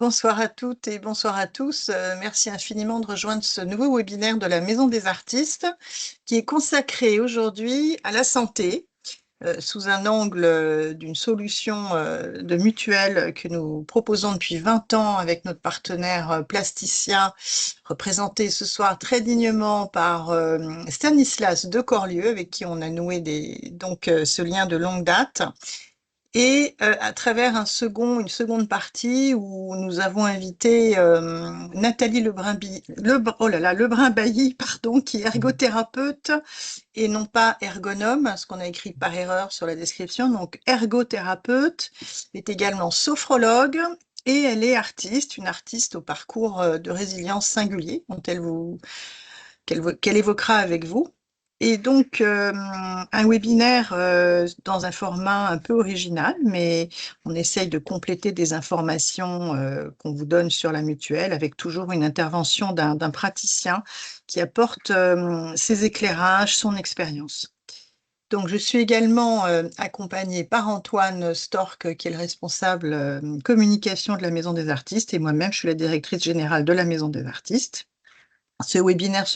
Bonsoir à toutes et bonsoir à tous. Merci infiniment de rejoindre ce nouveau webinaire de la Maison des Artistes qui est consacré aujourd'hui à la santé sous un angle d'une solution de mutuelle que nous proposons depuis 20 ans avec notre partenaire plasticien, représenté ce soir très dignement par Stanislas de Corlieu, avec qui on a noué ce lien de longue date. Et à travers une seconde partie où nous avons invité Nathalie Lebrun-Bailly, pardon, qui est ergothérapeute et non pas ergonome, ce qu'on a écrit par erreur sur la description. Donc ergothérapeute, est également sophrologue et elle est artiste, une artiste au parcours de résilience singulier qu'elle évoquera avec vous. Et donc, un webinaire dans un format un peu original, mais on essaye de compléter des informations qu'on vous donne sur la mutuelle avec toujours une intervention d'un praticien qui apporte ses éclairages, son expérience. Donc, je suis également accompagnée par Antoine Storck, qui est le responsable communication de la Maison des Artistes, et moi-même, je suis la directrice générale de la Maison des Artistes. Ce webinaire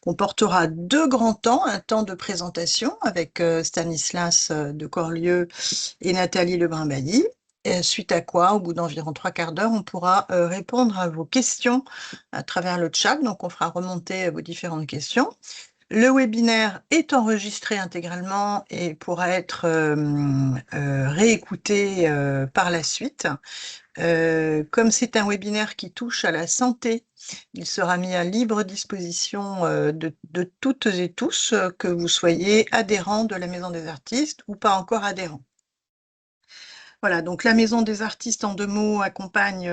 comportera 2 grands temps, un temps de présentation avec Stanislas de Corlieu et Nathalie Lebrun-Bailly, suite à quoi, au bout d'environ 3/4 d'heure, on pourra répondre à vos questions à travers le chat. Donc, on fera remonter vos différentes questions. Le webinaire est enregistré intégralement et pourra être réécouté par la suite. Comme c'est un webinaire qui touche à la santé, il sera mis à libre disposition de toutes et tous, que vous soyez adhérents de la Maison des Artistes ou pas encore adhérents. Voilà, donc la Maison des Artistes, en 2 mots, accompagne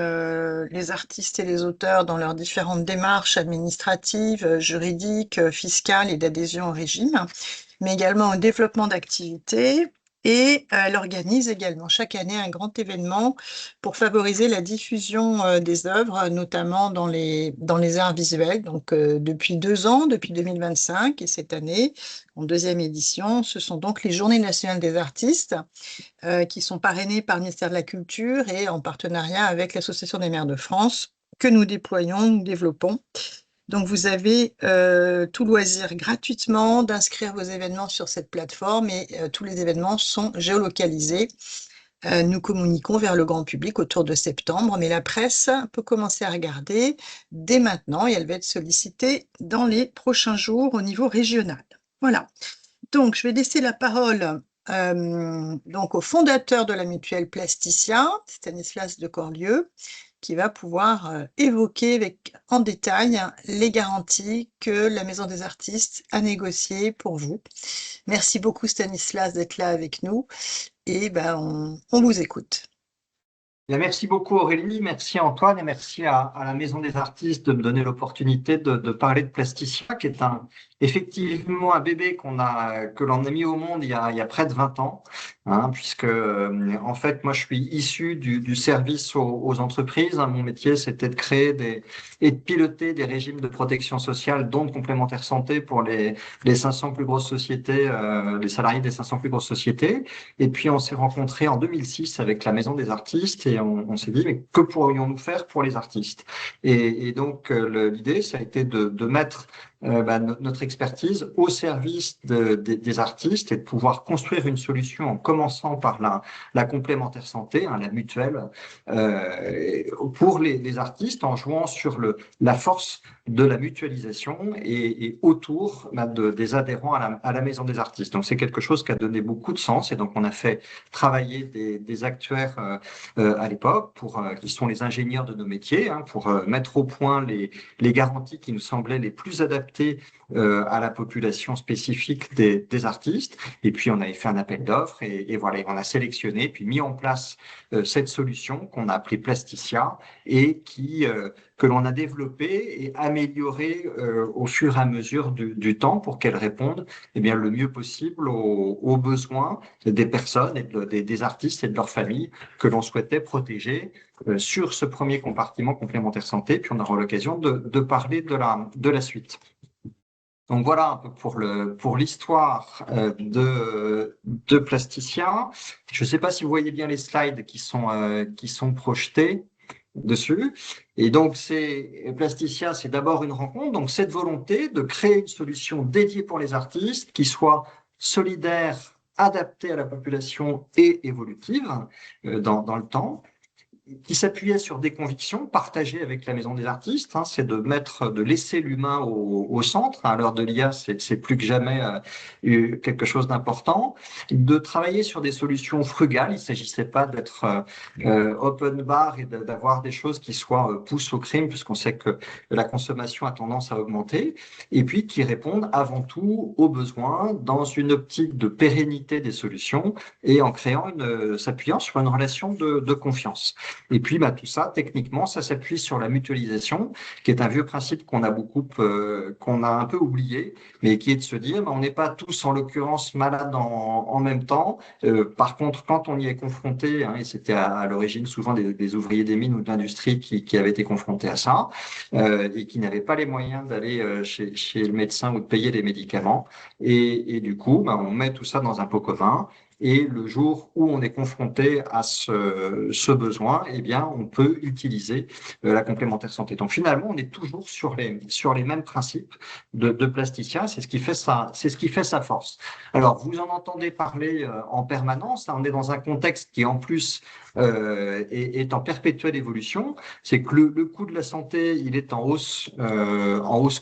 les artistes et les auteurs dans leurs différentes démarches administratives, juridiques, fiscales et d'adhésion au régime, mais également au développement d'activités. Et elle organise également chaque année un grand événement pour favoriser la diffusion des œuvres, notamment dans les arts visuels. Donc, depuis 2 ans, depuis 2025 et cette année, en 2e édition, ce sont donc les Journées nationales des artistes qui sont parrainées par le ministère de la Culture et en partenariat avec l'Association des maires de France, que nous déployons, nous développons. Donc, vous avez tout loisir gratuitement d'inscrire vos événements sur cette plateforme et tous les événements sont géolocalisés. Nous communiquons vers le grand public autour de septembre, mais la presse peut commencer à regarder dès maintenant et elle va être sollicitée dans les prochains jours au niveau régional. Voilà. Donc, je vais laisser la parole donc au fondateur de la mutuelle Plasticien, Stanislas de Corlieu, qui va pouvoir évoquer en détail les garanties que la Maison des Artistes a négociées pour vous. Merci beaucoup Stanislas d'être là avec nous et on vous écoute. Bien, merci beaucoup Aurélie, merci Antoine et merci à la Maison des Artistes de me donner l'opportunité de parler de Plasticien, qui est effectivement un bébé que l'on a mis au monde il y a près de 20 ans, hein, puisque en fait moi je suis issu du service aux entreprises, hein. Mon métier c'était de créer et de piloter des régimes de protection sociale, dont de complémentaire santé pour les 500 plus grosses sociétés, les salariés des 500 plus grosses sociétés. Et puis on s'est rencontrés en 2006 avec la Maison des Artistes et on s'est dit, mais que pourrions-nous faire pour les artistes? Et donc, l'idée, ça a été de mettre notre expertise au service des artistes et de pouvoir construire une solution en commençant par la complémentaire santé, hein, la mutuelle, pour les artistes, en jouant sur la force de la mutualisation et autour des adhérents à la Maison des Artistes. Donc, c'est quelque chose qui a donné beaucoup de sens et donc on a fait travailler des actuaires à l'époque, qui sont les ingénieurs de nos métiers, hein, pour mettre au point les garanties qui nous semblaient les plus adaptées à la population spécifique des artistes. Et puis, on avait fait un appel d'offres et voilà, on a sélectionné, puis mis en place cette solution qu'on a appelée Plasticia et que l'on a développée et améliorée au fur et à mesure du temps pour qu'elle réponde le mieux possible aux besoins des personnes, et des artistes et de leurs familles que l'on souhaitait protéger sur ce premier compartiment complémentaire santé. Puis on aura l'occasion de parler de la suite. Donc voilà un peu pour l'histoire de Plasticien. Je ne sais pas si vous voyez bien les slides qui sont projetés. dessus. Et donc, Plasticien, c'est d'abord une rencontre, donc cette volonté de créer une solution dédiée pour les artistes qui soit solidaire, adaptée à la population et évolutive dans le temps, qui s'appuyait sur des convictions partagées avec la Maison des Artistes, hein, c'est de laisser l'humain au centre. À l'heure de l'IA, c'est plus que jamais quelque chose d'important. De travailler sur des solutions frugales. Il s'agissait pas d'être open bar et d'avoir des choses qui soient poussent au crime, puisqu'on sait que la consommation a tendance à augmenter. Et puis qui répondent avant tout aux besoins dans une optique de pérennité des solutions et en s'appuyant sur une relation de confiance. Et puis, tout ça, techniquement, ça s'appuie sur la mutualisation, qui est un vieux principe qu'on a un peu oublié, mais qui est de se dire, on n'est pas tous, en l'occurrence, malades en même temps. Par contre, quand on y est confronté, hein, et c'était à l'origine souvent des ouvriers des mines ou de l'industrie qui avaient été confrontés à ça, et qui n'avaient pas les moyens d'aller chez le médecin ou de payer les médicaments. Et du coup, on met tout ça dans un pot commun. Et le jour où on est confronté à ce besoin, eh bien, on peut utiliser la complémentaire santé. Donc finalement, on est toujours sur les mêmes principes de plasticien. C'est ce qui fait sa force. Alors, vous en entendez parler en permanence. On est dans un contexte qui, en plus, est en perpétuelle évolution. C'est que le coût de la santé, il est en hausse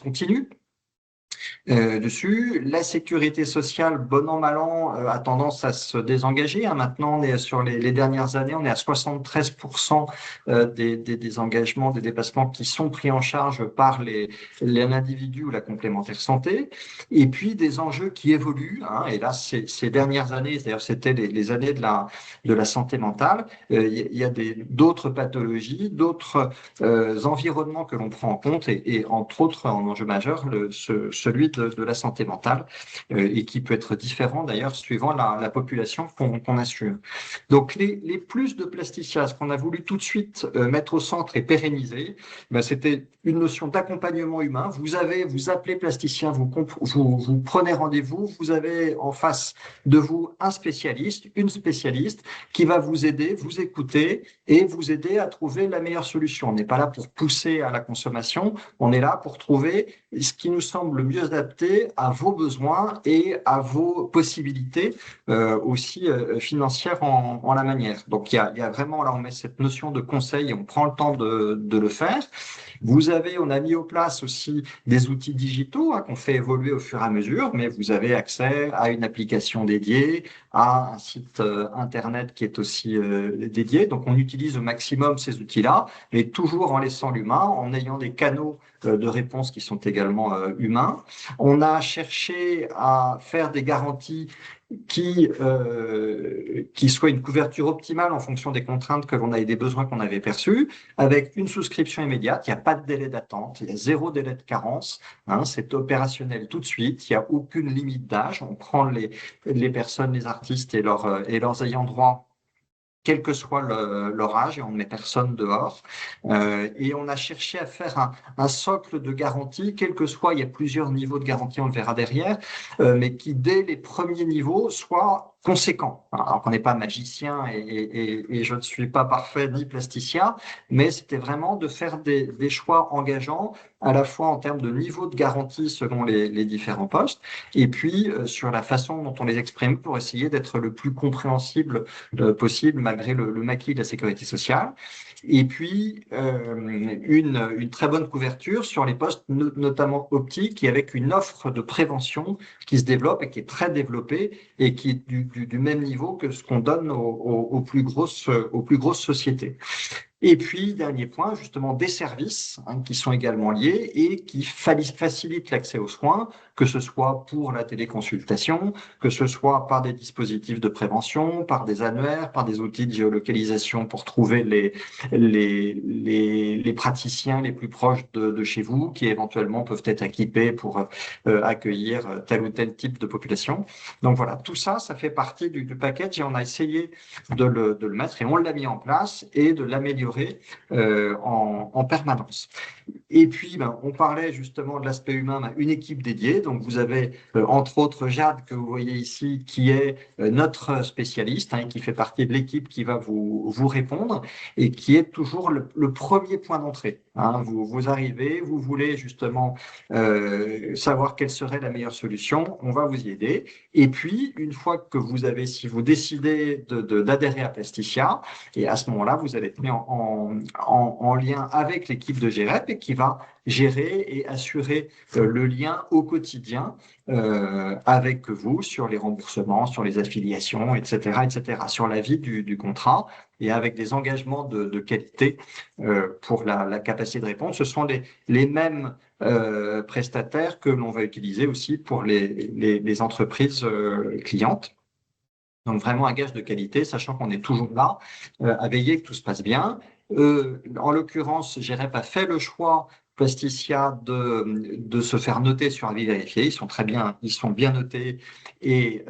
continue. Dessus. La sécurité sociale, bon an, mal an, a tendance à se désengager. Hein. Maintenant, on est sur les dernières années, on est à 73% des engagements, des dépassements qui sont pris en charge par l'individu ou la complémentaire santé. Et puis, des enjeux qui évoluent. Hein. Et là, ces dernières années, d'ailleurs, c'était les années de la santé mentale. Il y a d'autres pathologies, d'autres environnements que l'on prend en compte et entre autres, en enjeu majeur, celui de la santé mentale et qui peut être différent d'ailleurs suivant la population qu'on assure. Donc les plus de plasticias qu'on a voulu tout de suite mettre au centre et pérenniser, c'était une notion d'accompagnement humain. Vous appelez plasticien, vous prenez rendez-vous, vous avez en face de vous un spécialiste, une spécialiste qui va vous aider, vous écouter et vous aider à trouver la meilleure solution. On n'est pas là pour pousser à la consommation, on est là pour trouver ce qui nous semble le mieux adapté à vos besoins et à vos possibilités aussi financières en la manière. Donc il y a vraiment, là on met cette notion de conseil et on prend le temps de le faire. On a mis en place aussi des outils digitaux hein, qu'on fait évoluer au fur et à mesure, mais vous avez accès à une application dédiée, à un site internet qui est aussi dédié. Donc on utilise au maximum ces outils-là, mais toujours en laissant l'humain, en ayant des canaux de réponse qui sont également humains. On a cherché à faire des garanties qui soit une couverture optimale en fonction des contraintes que l'on a et des besoins qu'on avait perçus, avec une souscription immédiate. Il n'y a pas de délai d'attente, il y a 0 délai de carence. Hein, c'est opérationnel tout de suite. Il n'y a aucune limite d'âge. On prend les personnes, les artistes et leurs ayants droit, quel que soit leur âge, et on ne met personne dehors. Et on a cherché à faire un socle de garantie, quel que soit, il y a plusieurs niveaux de garantie, on le verra derrière, mais qui, dès les premiers niveaux, soit conséquent. Alors qu'on n'est pas magicien et je ne suis pas parfait ni plasticien, mais c'était vraiment de faire des choix engageants, à la fois en termes de niveau de garantie selon les différents postes, et puis sur la façon dont on les exprime pour essayer d'être le plus compréhensible possible malgré le maquis de la sécurité sociale. Et puis une très bonne couverture sur les postes notamment optiques et avec une offre de prévention qui se développe et qui est très développée et qui est du même niveau que ce qu'on donne aux plus grosses sociétés. Et puis, dernier point, justement, des services hein, qui sont également liés et qui facilitent l'accès aux soins, que ce soit pour la téléconsultation, que ce soit par des dispositifs de prévention, par des annuaires, par des outils de géolocalisation pour trouver les praticiens les plus proches de chez vous, qui éventuellement peuvent être équipés pour accueillir tel ou tel type de population. Donc voilà, tout ça, ça fait partie du package et on a essayé de le mettre et on l'a mis en place et de l'améliorer s'améliorer en permanence. Et puis, on parlait justement de l'aspect humain, une équipe dédiée. Donc, vous avez entre autres Jade que vous voyez ici, qui est notre spécialiste et qui fait partie de l'équipe qui va vous répondre et qui est toujours le premier point d'entrée. Vous arrivez, vous voulez justement savoir quelle serait la meilleure solution, on va vous y aider. Et puis, une fois que si vous décidez d'adhérer à Plasticia, et à ce moment-là, vous allez être mis en lien avec l'équipe de GREP et qui va gérer et assurer le lien au quotidien avec vous sur les remboursements, sur les affiliations, etc., sur la vie du contrat et avec des engagements de qualité pour la capacité de réponse. Ce sont les mêmes prestataires que l'on va utiliser aussi pour les entreprises clientes. Donc vraiment un gage de qualité, sachant qu'on est toujours là à veiller que tout se passe bien. En l'occurrence, GREP a fait le choix Plasticia de se faire noter sur avis vérifié. Ils sont bien notés et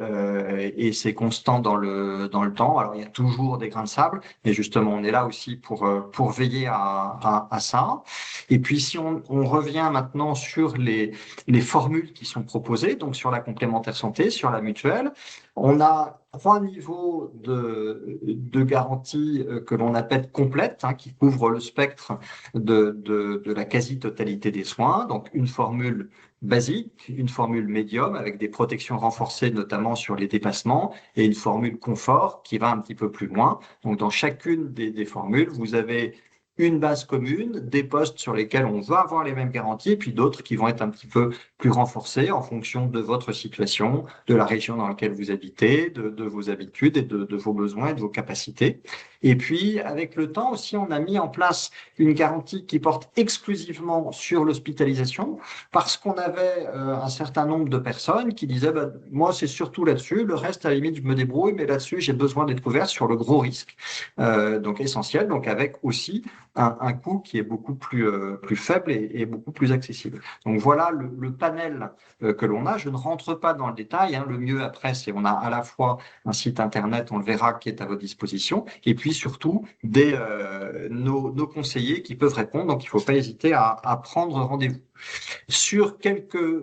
c'est constant dans le temps. Alors il y a toujours des grains de sable, mais justement on est là aussi pour veiller à ça. Et puis si on revient maintenant sur les formules qui sont proposées, donc sur la complémentaire santé, sur la mutuelle, on a 3 niveaux de garantie que l'on appelle complète, qui couvrent le spectre de la quasi-totalité des soins. Donc, une formule basique, une formule médium avec des protections renforcées, notamment sur les dépassements, et une formule confort qui va un petit peu plus loin. Donc, dans chacune des formules, vous avez une base commune, des postes sur lesquels on va avoir les mêmes garanties, et puis d'autres qui vont être un petit peu plus renforcés en fonction de votre situation, de la région dans laquelle vous habitez, de vos habitudes et de vos besoins et de vos capacités. Et puis, avec le temps aussi, on a mis en place une garantie qui porte exclusivement sur l'hospitalisation parce qu'on avait un certain nombre de personnes qui disaient moi, c'est surtout là-dessus, le reste, à la limite, je me débrouille, mais là-dessus, j'ai besoin d'être couvert sur le gros risque. Donc, essentiel, donc avec aussi un coût qui est beaucoup plus faible et beaucoup plus accessible. Donc, voilà le panel que l'on a. Je ne rentre pas dans le détail. Le mieux, après, c'est on a à la fois un site internet, on le verra, qui est à votre disposition, et puis surtout nos conseillers qui peuvent répondre. Donc, il ne faut pas hésiter à prendre rendez-vous.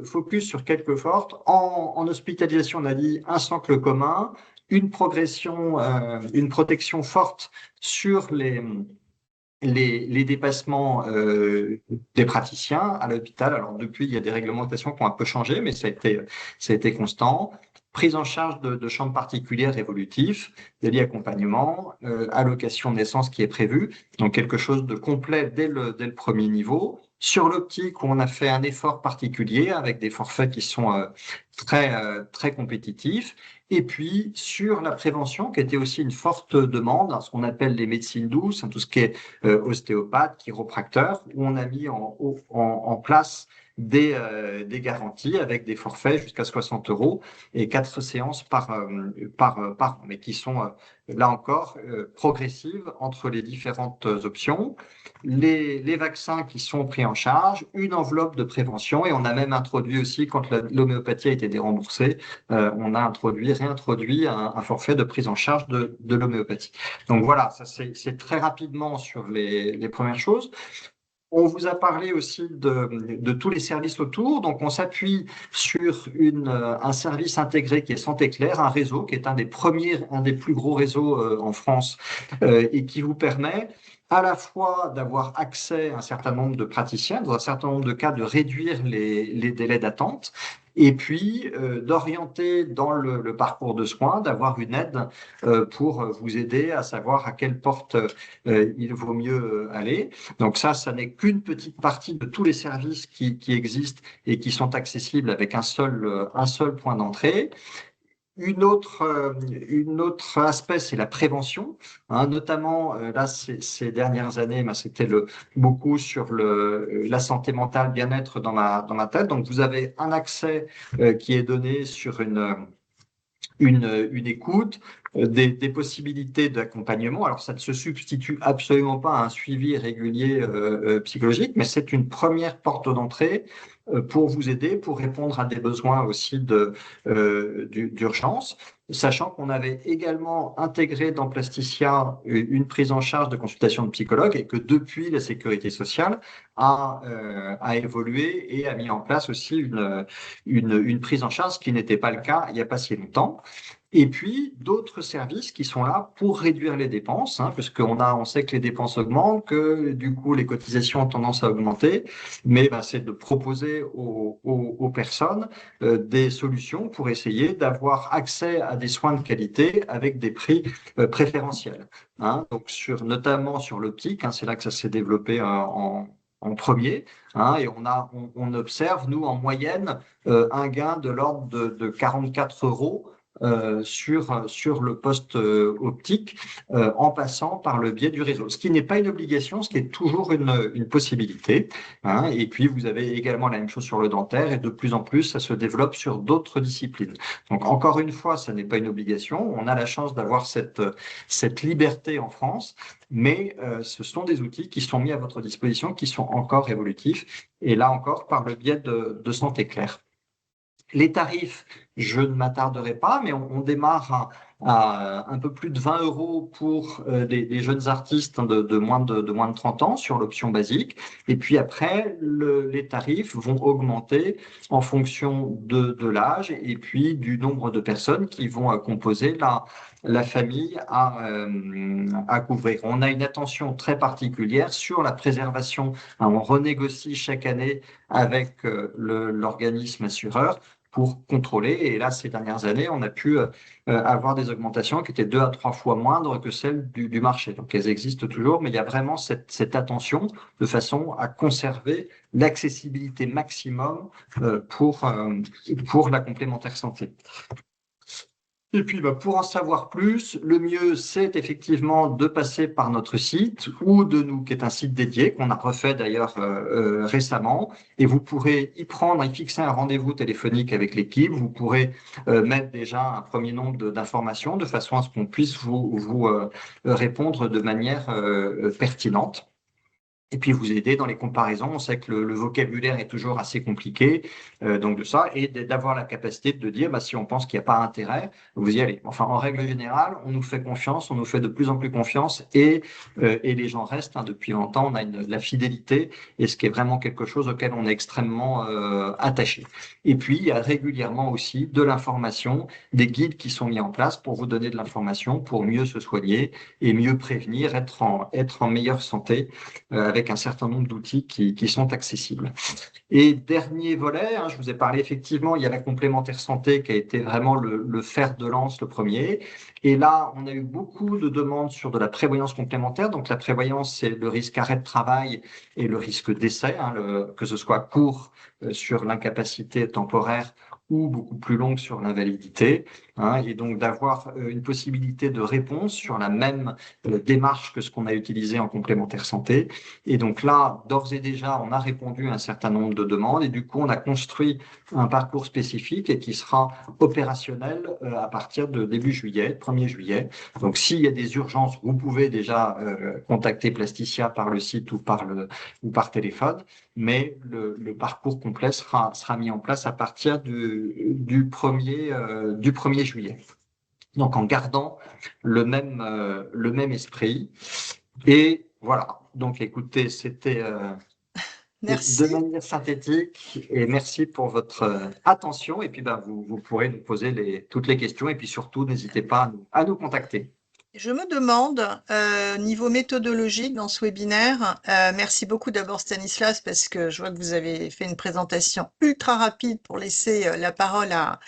Focus sur quelques fortes. En hospitalisation, on a dit un socle commun, une protection forte sur les dépassements des praticiens à l'hôpital. Alors depuis, il y a des réglementations qui ont un peu changé, mais ça a été constant. Prise en charge de chambres particulières évolutifs, délit accompagnement, allocation de naissance qui est prévue, donc quelque chose de complet dès le premier niveau. Sur l'optique, où on a fait un effort particulier avec des forfaits qui sont très compétitifs. Et puis, sur la prévention, qui était aussi une forte demande, ce qu'on appelle les médecines douces, tout ce qui est ostéopathe, chiropracteur, où on a mis en place des garanties avec des forfaits jusqu'à 60 € et 4 séances par an, mais qui sont là encore progressives entre les différentes options. Les vaccins qui sont pris en charge, une enveloppe de prévention, et on a même introduit aussi, quand l'homéopathie a été déremboursée, on a réintroduit un forfait de prise en charge de l'homéopathie. Donc voilà, ça c'est très rapidement sur les premières choses. On vous a parlé aussi de tous les services autour. Donc, on s'appuie sur un service intégré qui est Santé Claire, un réseau qui est un des plus gros réseaux en France et qui vous permet à la fois d'avoir accès à un certain nombre de praticiens, dans un certain nombre de cas de réduire les délais d'attente, et puis d'orienter dans le parcours de soins, d'avoir une aide pour vous aider à savoir à quelle porte il vaut mieux aller. Donc ça n'est qu'une petite partie de tous les services qui existent et qui sont accessibles avec un seul point d'entrée. Une autre aspect, c'est la prévention, notamment là ces dernières années, c'était beaucoup sur la santé mentale, bien-être dans ma tête. Donc vous avez un accès qui est donné sur une écoute, des possibilités d'accompagnement. Alors, ça ne se substitue absolument pas à un suivi régulier psychologique, mais c'est une première porte d'entrée pour vous aider, pour répondre à des besoins aussi d'urgence. sachant qu'on avait également intégré dans Plasticien une prise en charge de consultation de psychologue et que depuis, la sécurité sociale a évolué et a mis en place aussi une prise en charge, ce qui n'était pas le cas il n'y a pas si longtemps. Et puis, d'autres services qui sont là pour réduire les dépenses, hein, parce on sait que les dépenses augmentent, que du coup, les cotisations ont tendance à augmenter, mais ben, c'est de proposer aux personnes des solutions pour essayer d'avoir accès à des soins de qualité avec des prix préférentiels. Hein. Donc, notamment sur l'optique, hein, c'est là que ça s'est développé en premier, hein, et on observe, nous, en moyenne, un gain de l'ordre de 44 euros sur le poste optique en passant par le biais du réseau. Ce qui n'est pas une obligation, ce qui est toujours une possibilité. Hein. Et puis, vous avez également la même chose sur le dentaire et de plus en plus, ça se développe sur d'autres disciplines. Donc, encore une fois, ça n'est pas une obligation. On a la chance d'avoir cette liberté en France, mais ce sont des outils qui sont mis à votre disposition, qui sont encore évolutifs. Et là encore, par le biais de Santé Claire. Les tarifs, je ne m'attarderai pas, mais on démarre à un peu plus de 20 euros pour des jeunes artistes de moins de 30 ans sur l'option basique. Et puis après, les tarifs vont augmenter en fonction de l'âge et puis du nombre de personnes qui vont composer la famille à couvrir. On a une attention très particulière sur la préservation. Hein, on renégocie chaque année avec l'organisme assureur pour contrôler. Et là, ces dernières années, on a pu avoir des augmentations qui étaient 2 à 3 fois moindres que celles du marché. Donc, elles existent toujours, mais il y a vraiment cette attention de façon à conserver l'accessibilité maximum pour la complémentaire santé. Et puis, bah, pour en savoir plus, le mieux, c'est effectivement de passer par notre site ou de nous, qui est un site dédié, qu'on a refait d'ailleurs récemment. Et vous pourrez y prendre, y fixer un rendez-vous téléphonique avec l'équipe. Vous pourrez mettre déjà un premier nombre d'informations de façon à ce qu'on puisse vous répondre de manière pertinente. Et puis vous aider dans les comparaisons. On sait que le vocabulaire est toujours assez compliqué, donc de ça, et d'avoir la capacité de dire, bah, si on pense qu'il n'y a pas intérêt, vous y allez. Enfin, en règle générale, on nous fait confiance, on nous fait de plus en plus confiance, et les gens restent. Hein, depuis longtemps, on a la fidélité, et ce qui est vraiment quelque chose auquel on est extrêmement attaché. Et puis, il y a régulièrement aussi de l'information, des guides qui sont mis en place pour vous donner de l'information, pour mieux se soigner et mieux prévenir, être en meilleure santé avec un certain nombre d'outils qui sont accessibles. Et dernier volet, hein, je vous ai parlé effectivement, il y a la complémentaire santé qui a été vraiment le fer de lance, le premier. Et là, on a eu beaucoup de demandes sur de la prévoyance complémentaire. Donc la prévoyance, c'est le risque arrêt de travail et le risque décès, hein, que ce soit court sur l'incapacité temporaire ou beaucoup plus longue sur l'invalidité, hein, et donc d'avoir une possibilité de réponse sur la même démarche que ce qu'on a utilisé en complémentaire santé. Et donc là, d'ores et déjà, on a répondu à un certain nombre de demandes et du coup, on a construit un parcours spécifique et qui sera opérationnel à partir de début juillet, 1er juillet. Donc, s'il y a des urgences, vous pouvez déjà contacter Plasticia par le site ou par téléphone, mais le parcours complet sera mis en place à partir du 1er juillet. Donc, en gardant le même esprit. Et voilà. Donc, écoutez, c'était de Merci. manière synthétique et merci pour votre attention. Et puis, ben, vous pourrez nous poser toutes les questions et puis surtout, n'hésitez pas à nous contacter. Je me demande, niveau méthodologique dans ce webinaire, merci beaucoup d'abord Stanislas parce que je vois que vous avez fait une présentation ultra rapide pour laisser la parole à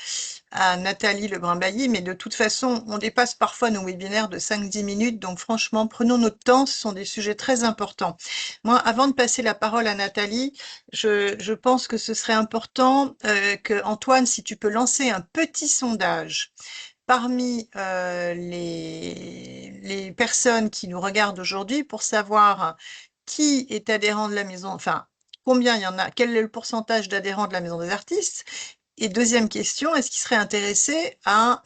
Nathalie Lebrun-Bailly, mais de toute façon, on dépasse parfois nos webinaires de 5-10 minutes, donc franchement, prenons notre temps, ce sont des sujets très importants. Moi, avant de passer la parole à Nathalie, je pense que ce serait important que Antoine, si tu peux lancer un petit sondage parmi les personnes qui nous regardent aujourd'hui pour savoir qui est adhérent de la maison, enfin, combien il y en a, quel est le pourcentage d'adhérents de la Maison des Artistes. Et deuxième question, est-ce qu'ils seraient intéressés à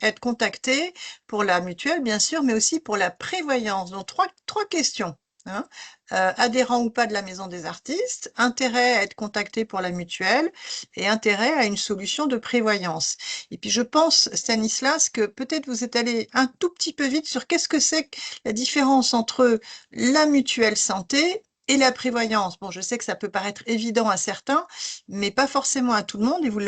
être contactés pour la mutuelle, bien sûr, mais aussi pour la prévoyance? Donc, trois questions. hein, adhérent ou pas de la Maison des artistes, intérêt à être contacté pour la mutuelle et intérêt à une solution de prévoyance. Et puis je pense, Stanislas, que peut-être vous êtes allé un tout petit peu vite sur qu'est-ce que c'est que la différence entre la mutuelle santé et la prévoyance. Bon, je sais que ça peut paraître évident à certains, mais pas forcément à tout le monde, et vous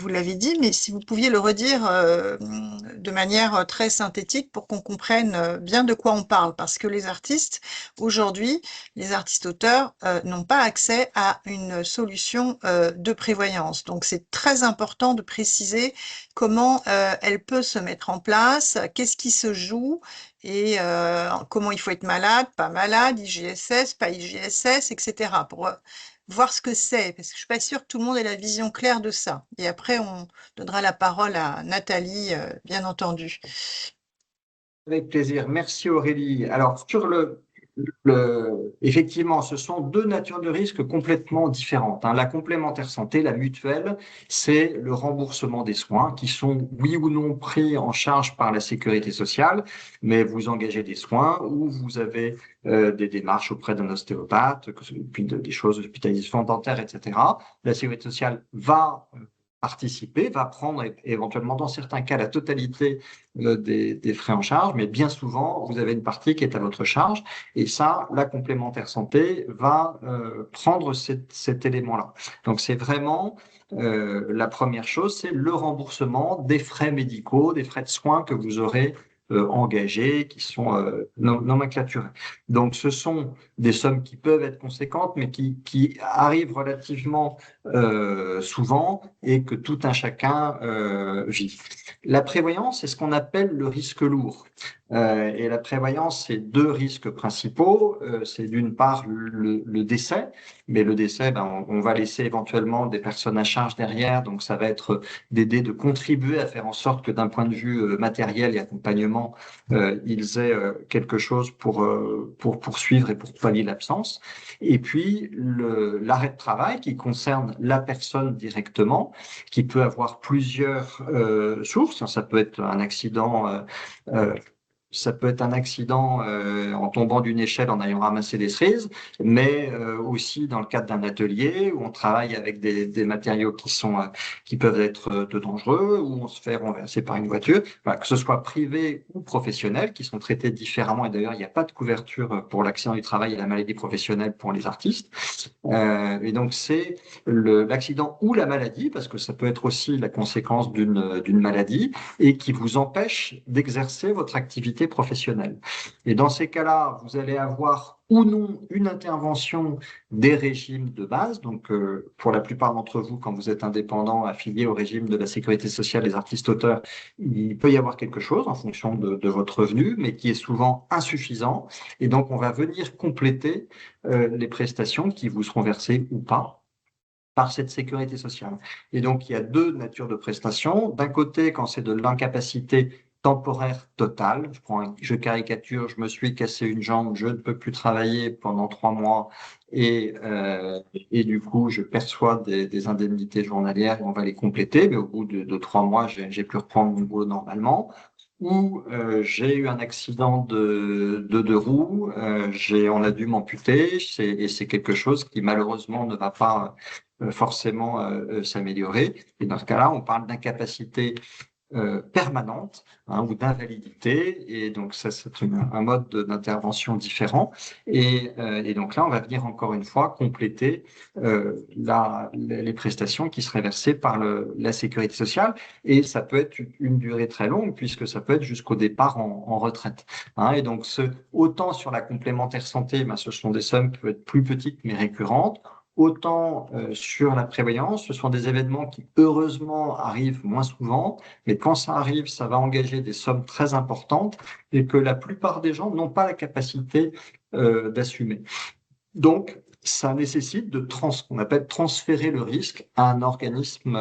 l'avez dit, mais si vous pouviez le redire de manière très synthétique pour qu'on comprenne bien de quoi on parle, parce que les artistes, aujourd'hui, les artistes-auteurs n'ont pas accès à une solution de prévoyance. Donc, c'est très important de préciser comment elle peut se mettre en place, qu'est-ce qui se joue et comment il faut être malade, pas malade, IGSS, pas IGSS, etc. pour voir ce que c'est, parce que je suis pas sûre que tout le monde ait la vision claire de ça. Et après, on donnera la parole à Nathalie, bien entendu. Avec plaisir. Merci Aurélie. Alors, sur effectivement, ce sont deux natures de risque complètement différentes, hein. La complémentaire santé, la mutuelle, c'est le remboursement des soins qui sont, oui ou non, pris en charge par la sécurité sociale, mais vous engagez des soins ou vous avez des démarches auprès d'un ostéopathe, puis des choses, hospitalisation dentaire, etc. La sécurité sociale va participer, va prendre éventuellement dans certains cas la totalité des frais en charge, mais bien souvent, vous avez une partie qui est à votre charge. Et ça, la complémentaire santé va prendre cet élément-là. Donc, c'est vraiment la première chose, c'est le remboursement des frais médicaux, des frais de soins que vous aurez engagés, qui sont nomenclaturés. Donc, ce sont des sommes qui peuvent être conséquentes, mais qui arrivent relativement souvent et que tout un chacun vit. La prévoyance, c'est ce qu'on appelle le risque lourd. Et la prévoyance, c'est deux risques principaux. C'est d'une part le décès, mais le décès, ben, on va laisser éventuellement des personnes à charge derrière, donc ça va être d'aider, de contribuer à faire en sorte que d'un point de vue matériel et accompagnement, ils aient quelque chose pour poursuivre et pour pallier l'absence. Et puis l'arrêt de travail qui concerne la personne directement, qui peut avoir plusieurs sources. Ça peut être un accident euh, ça peut être un accident en tombant d'une échelle en ayant ramassé des cerises, mais aussi dans le cadre d'un atelier où on travaille avec des matériaux qui peuvent être dangereux, où on se fait renverser par une voiture, voilà, que ce soit privé ou professionnel, qui sont traités différemment. Et d'ailleurs, il n'y a pas de couverture pour l'accident du travail et la maladie professionnelle pour les artistes. Et donc, c'est l'accident ou la maladie, parce que ça peut être aussi la conséquence d'une maladie, et qui vous empêche d'exercer votre activité professionnelle. Et dans ces cas-là, vous allez avoir ou non une intervention des régimes de base. Donc, pour la plupart d'entre vous, quand vous êtes indépendant, affilié au régime de la sécurité sociale des artistes-auteurs, il peut y avoir quelque chose en fonction de votre revenu, mais qui est souvent insuffisant. Et donc, on va venir compléter les prestations qui vous seront versées ou pas par cette sécurité sociale. Et donc, il y a deux natures de prestations. D'un côté, quand c'est de l'incapacité temporaire totale, je caricature, je me suis cassé une jambe, je ne peux plus travailler pendant 3 mois et du coup, je perçois des indemnités journalières et on va les compléter, mais au bout de 3 mois, j'ai pu reprendre mon boulot normalement. Ou j'ai eu un accident de deux roues, on a dû m'amputer, et c'est quelque chose qui malheureusement ne va pas forcément s'améliorer. Et dans ce cas-là, on parle d'incapacité permanente, hein, ou d'invalidité. Et donc, ça, c'est un mode d'intervention différent. Et donc là, on va venir encore une fois compléter les prestations qui seraient versées par la sécurité sociale. Et ça peut être une durée très longue, puisque ça peut être jusqu'au départ en retraite. Hein. Et donc, autant sur la complémentaire santé, ben, ce sont des sommes qui peuvent être plus petites mais récurrentes. Autant sur la prévoyance, ce sont des événements qui, heureusement, arrivent moins souvent, mais quand ça arrive, ça va engager des sommes très importantes et que la plupart des gens n'ont pas la capacité d'assumer. Donc, ça nécessite ce qu'on appelle transférer le risque à un organisme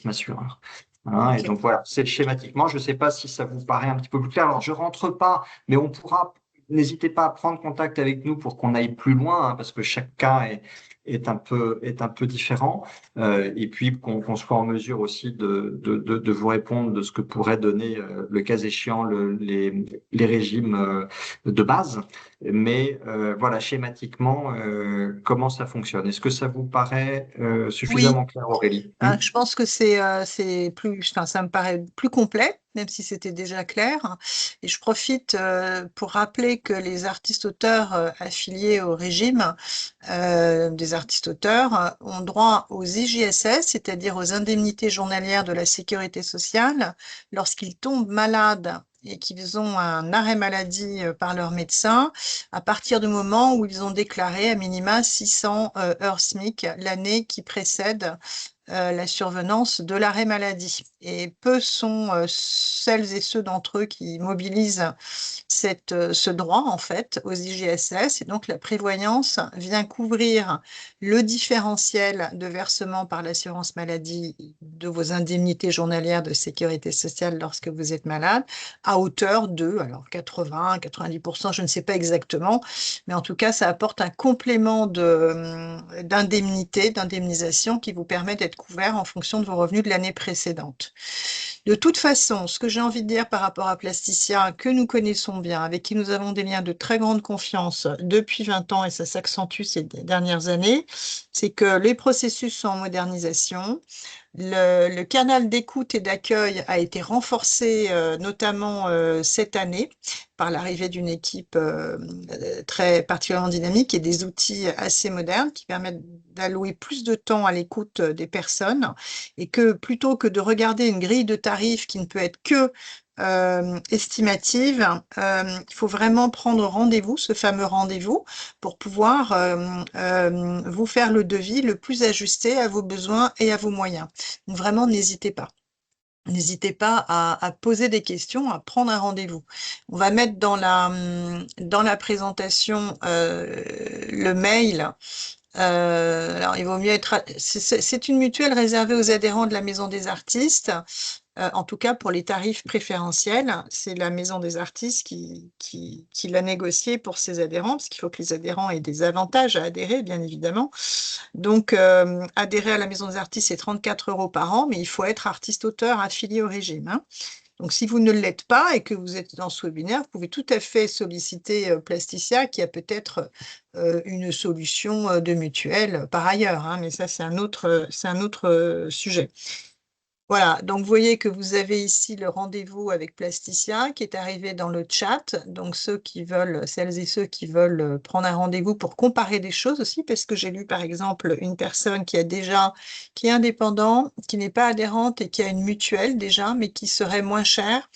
assureur. Hein, et Ok. donc voilà, c'est schématiquement. Je ne sais pas si ça vous paraît un petit peu plus clair. Alors, je rentre pas, mais on pourra. N'hésitez pas à prendre contact avec nous pour qu'on aille plus loin, hein, parce que chaque cas est un peu différent. Et puis qu'on soit en mesure aussi de vous répondre de ce que pourrait donner, le cas échéant, les régimes de base. Mais voilà, schématiquement, comment ça fonctionne? Est-ce que ça vous paraît Oui. suffisamment clair, Aurélie? Je pense que c'est plus, enfin, ça me paraît plus complet, même si c'était déjà clair. Et je profite pour rappeler que les artistes-auteurs affiliés au régime des artistes-auteurs ont droit aux IJSS, c'est-à-dire aux indemnités journalières de la sécurité sociale, lorsqu'ils tombent malades et qu'ils ont un arrêt maladie par leur médecin, à partir du moment où ils ont déclaré à minima 600 heures SMIC l'année qui précède la survenance de l'arrêt maladie. Et peu sont celles et ceux d'entre eux qui mobilisent ce droit, en fait, aux IGSS. Et donc, la prévoyance vient couvrir le différentiel de versement par l'assurance maladie de vos indemnités journalières de sécurité sociale lorsque vous êtes malade, à hauteur de, alors 80, 90%, je ne sais pas exactement, mais en tout cas, ça apporte un complément d'indemnisation qui vous permet d'être couvert en fonction de vos revenus de l'année précédente. De toute façon, ce que j'ai envie de dire par rapport à Plasticien, que nous connaissons bien, avec qui nous avons des liens de très grande confiance depuis 20 ans, et ça s'accentue ces dernières années, c'est que les processus sont en modernisation. Le canal d'écoute et d'accueil a été renforcé, notamment cette année, par l'arrivée d'une équipe très particulièrement dynamique et des outils assez modernes qui permettent d'allouer plus de temps à l'écoute des personnes, et que plutôt que de regarder une grille de tarifs qui ne peut être que estimative, il faut vraiment prendre rendez-vous, ce fameux rendez-vous, pour pouvoir vous faire le devis le plus ajusté à vos besoins et à vos moyens. Donc vraiment, n'hésitez pas. N'hésitez pas à poser des questions, à prendre un rendez-vous. On va mettre dans la présentation le mail. Alors, il vaut mieux être. C'est une mutuelle réservée aux adhérents de la Maison des Artistes. En tout cas, pour les tarifs préférentiels, c'est la Maison des Artistes qui l'a négocié pour ses adhérents, parce qu'il faut que les adhérents aient des avantages à adhérer, bien évidemment. Donc, adhérer à la Maison des Artistes, c'est 34 € par an, mais il faut être artiste-auteur affilié au régime, hein. Donc, si vous ne l'êtes pas et que vous êtes dans ce webinaire, vous pouvez tout à fait solliciter Plasticia, qui a peut-être une solution de mutuelle par ailleurs, hein, mais ça, c'est un autre sujet. Voilà, donc vous voyez que vous avez ici le rendez-vous avec Plasticien qui est arrivé dans le chat. Donc celles et ceux qui veulent prendre un rendez-vous pour comparer des choses aussi, parce que j'ai lu par exemple une personne qui est indépendant, qui n'est pas adhérente et qui a une mutuelle déjà, mais qui serait moins chère.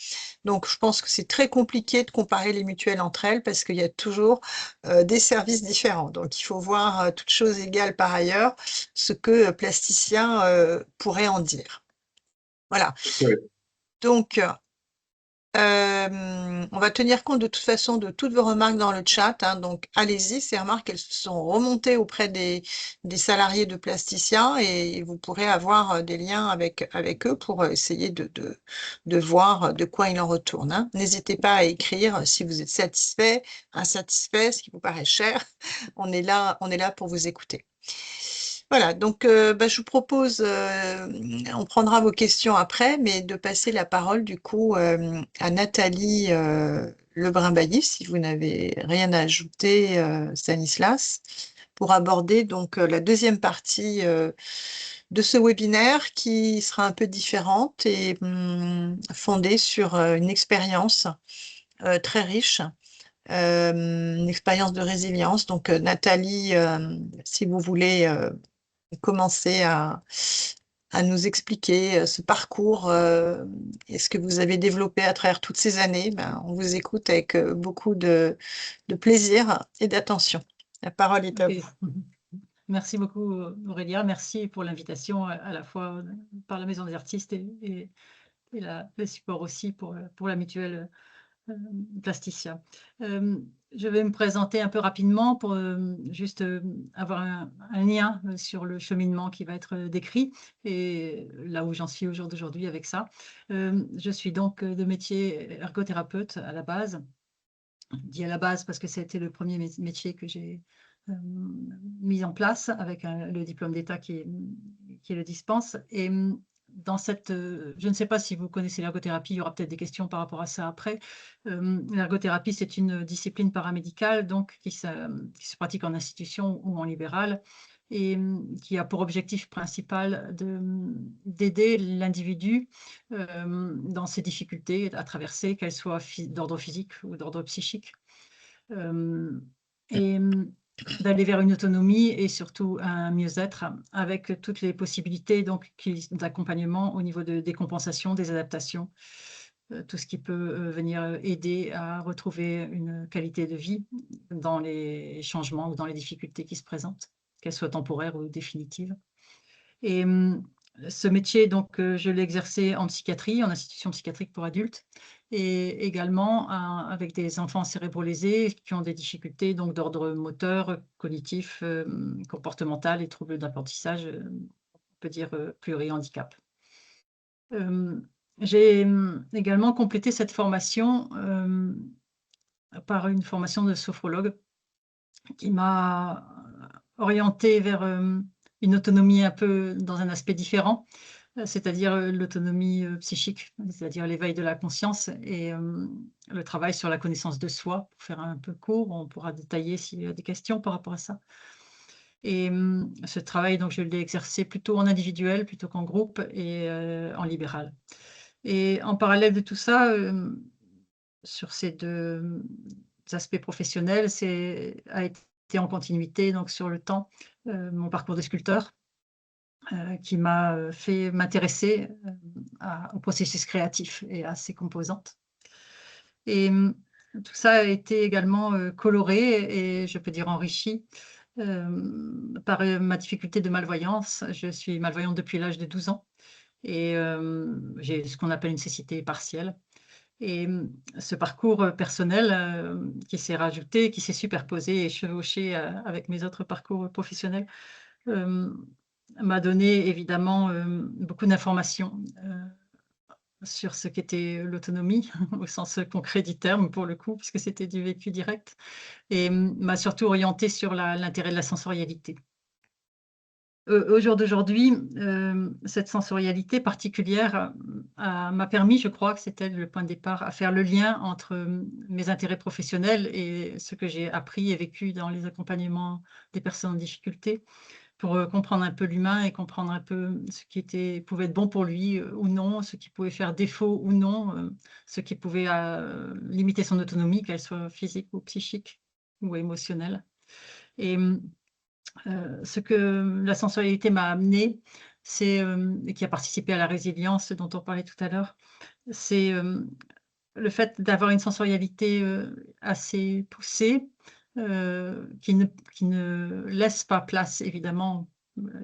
Donc je pense que c'est très compliqué de comparer les mutuelles entre elles parce qu'il y a toujours des services différents. Donc il faut voir, toutes choses égales par ailleurs, ce que Plasticien pourrait en dire. Voilà. Donc, on va tenir compte de toute façon de toutes vos remarques dans le chat, hein. Donc, allez-y, ces remarques, elles sont remontées auprès des salariés de Plasticien et vous pourrez avoir des liens avec eux pour essayer de voir de quoi il en retourne, hein. N'hésitez pas à écrire si vous êtes satisfait, insatisfait, ce qui vous paraît cher. On est là pour vous écouter. Voilà, donc je vous propose, on prendra vos questions après, mais de passer la parole du coup à Nathalie Lebrun-Bailly, si vous n'avez rien à ajouter, Stanislas, pour aborder donc la deuxième partie de ce webinaire qui sera un peu différente et fondée sur une expérience très riche, une expérience de résilience. Donc Nathalie, si vous voulez commencer à nous expliquer ce parcours et ce que vous avez développé à travers toutes ces années. On vous écoute avec beaucoup de plaisir et d'attention. La parole est à Ok. vous. Merci beaucoup, Aurélia. Merci pour l'invitation à la fois par la Maison des Artistes et le support aussi pour la mutuelle Plasticia. Je vais me présenter un peu rapidement pour juste avoir un lien sur le cheminement qui va être décrit et là où j'en suis au jour d'aujourd'hui avec ça. Je suis donc de métier ergothérapeute à la base. Je dis à la base parce que c'était le premier métier que j'ai mis en place avec le diplôme d'État qui le dispense. Et dans cette, je ne sais pas si vous connaissez l'ergothérapie, il y aura peut-être des questions par rapport à ça après. L'ergothérapie, c'est une discipline paramédicale donc, qui se pratique en institution ou en libéral et qui a pour objectif principal d'aider l'individu dans ses difficultés à traverser, qu'elles soient d'ordre physique ou d'ordre psychique. Et d'aller vers une autonomie et surtout un mieux-être avec toutes les possibilités d'accompagnement au niveau des compensations, des adaptations, tout ce qui peut venir aider à retrouver une qualité de vie dans les changements ou dans les difficultés qui se présentent, qu'elles soient temporaires ou définitives. Et ce métier, donc, je l'ai exercé en psychiatrie, en institution psychiatrique pour adultes, et également avec des enfants cérébrolésés qui ont des difficultés d'ordre moteur, cognitif, comportemental et troubles d'apprentissage, on peut dire pluri-handicap. J'ai également complété cette formation par une formation de sophrologue qui m'a orientée vers une autonomie un peu dans un aspect différent, c'est-à-dire l'autonomie psychique, c'est-à-dire l'éveil de la conscience et le travail sur la connaissance de soi. Pour faire un peu court, on pourra détailler s'il y a des questions par rapport à ça. Et ce travail, donc, je l'ai exercé plutôt en individuel plutôt qu'en groupe et en libéral. Et en parallèle de tout ça, sur ces deux aspects professionnels, a été en continuité donc sur le temps mon parcours de sculpteur qui m'a fait m'intéresser au processus créatif et à ses composantes. Et tout ça a été également coloré et je peux dire enrichi par ma difficulté de malvoyance. Je suis malvoyante depuis l'âge de 12 ans et j'ai ce qu'on appelle une cécité partielle. Et ce parcours personnel qui s'est rajouté, qui s'est superposé et chevauché avec mes autres parcours professionnels, m'a donné évidemment beaucoup d'informations sur ce qu'était l'autonomie, au sens concret du terme pour le coup, puisque c'était du vécu direct, et m'a surtout orientée sur l'intérêt de la sensorialité. Au jour d'aujourd'hui, cette sensorialité particulière m'a permis, je crois que c'était le point de départ, à faire le lien entre mes intérêts professionnels et ce que j'ai appris et vécu dans les accompagnements des personnes en difficulté, pour comprendre un peu l'humain et comprendre un peu ce qui pouvait être bon pour lui ou non, ce qui pouvait faire défaut ou non, ce qui pouvait limiter son autonomie, qu'elle soit physique ou psychique ou émotionnelle. Et ce que la sensorialité m'a amené, et qui a participé à la résilience dont on parlait tout à l'heure, c'est le fait d'avoir une sensorialité assez poussée, qui ne laisse pas place évidemment,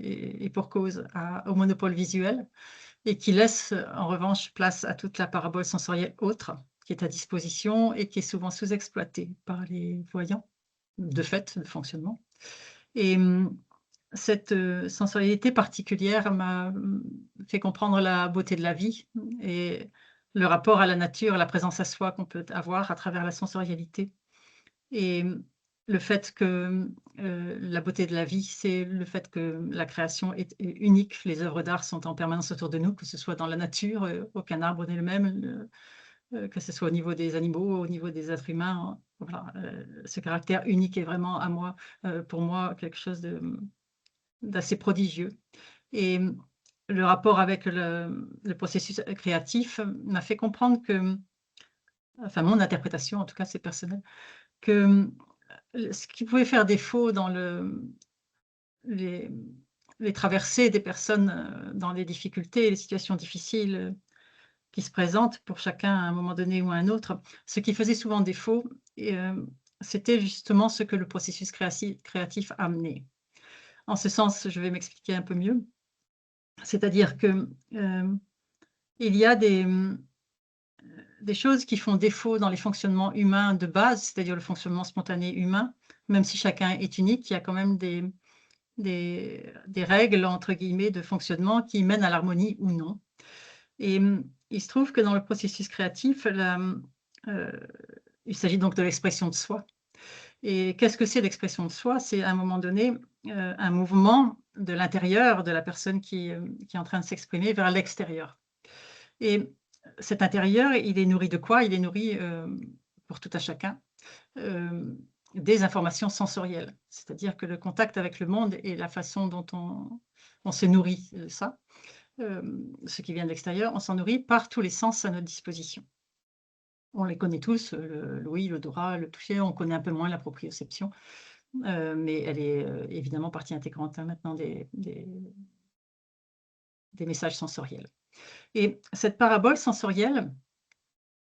et pour cause, au monopole visuel, et qui laisse en revanche place à toute la parabole sensorielle autre, qui est à disposition et qui est souvent sous-exploitée par les voyants, de fait, de fonctionnement. Et cette sensorialité particulière m'a fait comprendre la beauté de la vie et le rapport à la nature, la présence à soi qu'on peut avoir à travers la sensorialité. Et le fait que la beauté de la vie, c'est le fait que la création est unique. Les œuvres d'art sont en permanence autour de nous, que ce soit dans la nature, aucun arbre n'est le même, que ce soit au niveau des animaux, au niveau des êtres humains. Voilà, ce caractère unique est vraiment pour moi, quelque chose d'assez prodigieux. Et le rapport avec le processus créatif m'a fait comprendre que, enfin mon interprétation en tout cas c'est personnel, que ce qui pouvait faire défaut dans les traversées des personnes dans les difficultés, les situations difficiles qui se présentent pour chacun à un moment donné ou à un autre, ce qui faisait souvent défaut, c'était justement ce que le processus créatif amenait. En ce sens, je vais m'expliquer un peu mieux. C'est-à-dire que il y a des choses qui font défaut dans les fonctionnements humains de base, c'est-à-dire le fonctionnement spontané humain, même si chacun est unique, il y a quand même des règles, entre guillemets, de fonctionnement qui mènent à l'harmonie ou non. Et il se trouve que dans le processus créatif, il s'agit donc de l'expression de soi. Et qu'est-ce que c'est l'expression de soi? C'est à un moment donné un mouvement de l'intérieur de la personne qui est en train de s'exprimer vers l'extérieur. Et cet intérieur, il est nourri de quoi? Il est nourri, pour tout à chacun, des informations sensorielles. C'est-à-dire que le contact avec le monde et la façon dont on se nourrit de ça, ce qui vient de l'extérieur, on s'en nourrit par tous les sens à notre disposition. On les connaît tous, l'ouïe, l'odorat, le toucher, on connaît un peu moins la proprioception, mais elle est, évidemment partie intégrante, hein, maintenant des messages sensoriels. Et cette parabole sensorielle,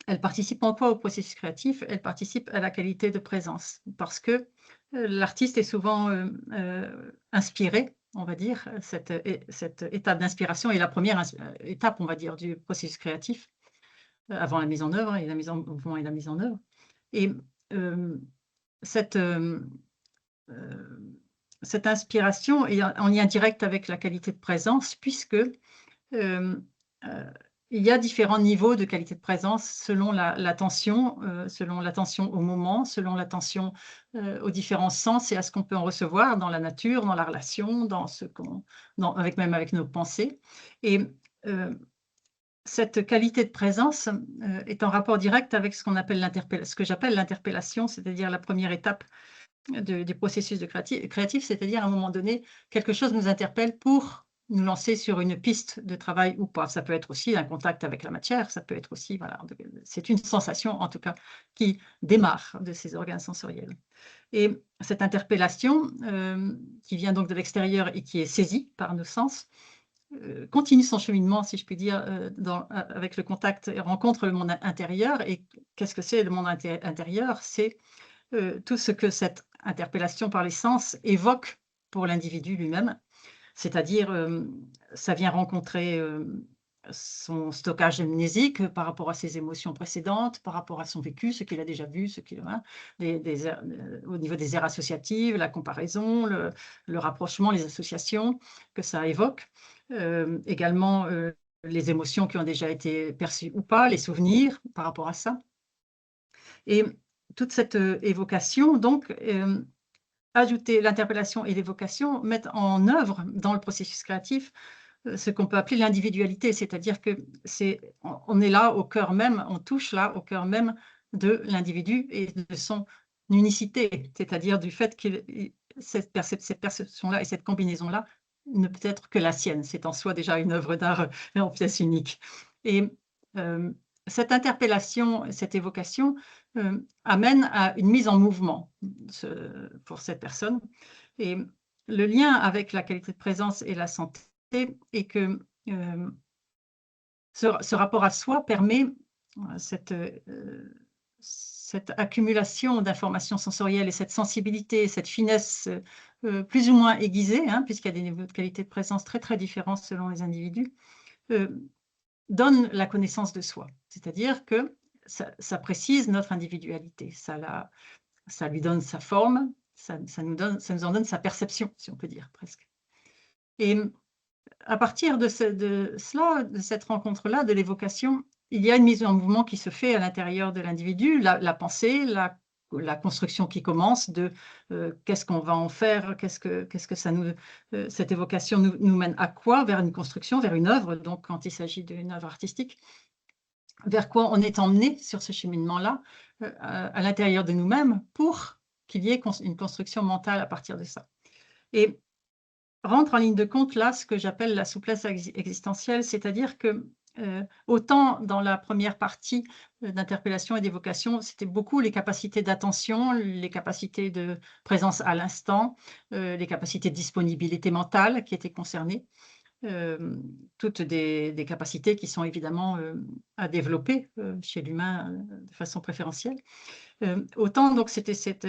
elle participe en quoi au processus créatif? Elle participe à la qualité de présence parce que, l'artiste est souvent, inspiré, on va dire. Cette étape d'inspiration est la première étape, on va dire, du processus créatif, avant la mise en œuvre et la mise en mouvement et la mise en œuvre. Et hem, cette, hem, cette inspiration est en lien direct avec la qualité de présence puisque, hem, heu, il y a différents niveaux de qualité de présence selon l'attention au moment, selon l'attention, aux différents sens et à ce qu'on peut en recevoir dans la nature, dans la relation, dans ce qu'on même avec nos pensées. Et heu, cette qualité de présence, est en rapport direct avec ce que j'appelle l'interpellation, c'est-à-dire la première étape du processus de créatif, c'est-à-dire à un moment donné, quelque chose nous interpelle pour nous lancer sur une piste de travail ou pas. Ça peut être aussi un contact avec la matière, ça peut être aussi, voilà, c'est une sensation en tout cas qui démarre de ces organes sensoriels. Et cette interpellation, qui vient donc de l'extérieur et qui est saisie par nos sens, continue son cheminement, si je puis dire, avec le contact et rencontre le monde intérieur. Et qu'est-ce que c'est le monde intérieur? C'est tout ce que cette interpellation par les sens évoque pour l'individu lui-même. C'est-à-dire, ça vient rencontrer, son stockage amnésique par rapport à ses émotions précédentes, par rapport à son vécu, ce qu'il a déjà vu, ce qu'il hein, au niveau des aires associatives, la comparaison, le rapprochement, les associations que ça évoque. Également, les émotions qui ont déjà été perçues ou pas, les souvenirs par rapport à ça. Et toute cette, évocation donc, ajouter l'interpellation et l'évocation mettent en œuvre dans le processus créatif, ce qu'on peut appeler l'individualité. C'est-à-dire que on est là au cœur même, on touche là au cœur même de l'individu et de son unicité. C'est-à-dire du fait que cette perception-là et cette combinaison-là ne peut être que la sienne. C'est en soi déjà une œuvre d'art, en pièce unique. Et cette interpellation, cette évocation, amène à une mise en mouvement pour cette personne. Et le lien avec la qualité de présence et la santé est que ce rapport à soi permet cette accumulation d'informations sensorielles et cette sensibilité, cette finesse plus ou moins aiguisée, hein, puisqu'il y a des niveaux de qualité de présence très très différents selon les individus, donne la connaissance de soi. C'est-à-dire que ça précise notre individualité, ça lui donne sa forme, ça nous en donne sa perception, si on peut dire presque. Et à partir de cela, de cette rencontre-là, de l'évocation, il y a une mise en mouvement qui se fait à l'intérieur de l'individu, la pensée, la construction qui commence de qu'est-ce qu'on va en faire, qu'est-ce que ça nous, cette évocation nous mène à quoi? Vers une construction, vers une œuvre, donc quand il s'agit d'une œuvre artistique. Vers quoi on est emmené sur ce cheminement-là, à l'intérieur de nous-mêmes pour qu'il y ait une construction mentale à partir de ça. Et rentre en ligne de compte là ce que j'appelle la souplesse existentielle, c'est-à-dire que autant dans la première partie d'interpellation et d'évocation, c'était beaucoup les capacités d'attention, les capacités de présence à l'instant, les capacités de disponibilité mentale qui étaient concernées. Toutes des capacités qui sont évidemment à développer chez l'humain de façon préférentielle. Autant donc c'était cet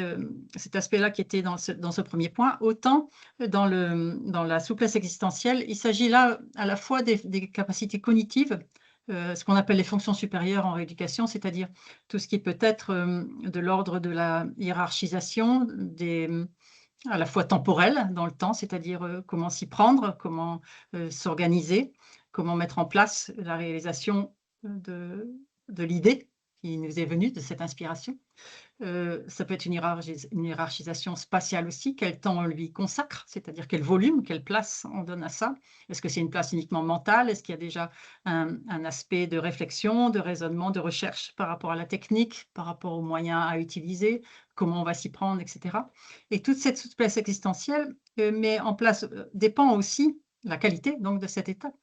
aspect-là qui était dans ce premier point, autant dans la souplesse existentielle, il s'agit là à la fois des capacités cognitives, ce qu'on appelle les fonctions supérieures en rééducation, c'est-à-dire tout ce qui peut être de l'ordre de la hiérarchisation, à la fois temporelle dans le temps, c'est-à-dire comment s'y prendre, comment s'organiser, comment mettre en place la réalisation de l'idée qui nous est venue de cette inspiration. Ça peut être une hiérarchisation spatiale aussi. Quel temps on lui consacre, c'est-à-dire quel volume, quelle place on donne à ça. Est-ce que c'est une place uniquement mentale? Est-ce qu'il y a déjà un aspect de réflexion, de raisonnement, de recherche par rapport à la technique, par rapport aux moyens à utiliser, comment on va s'y prendre, etc. Et toute cette souplesse existentielle met en place, dépend aussi, la qualité donc de cette étape,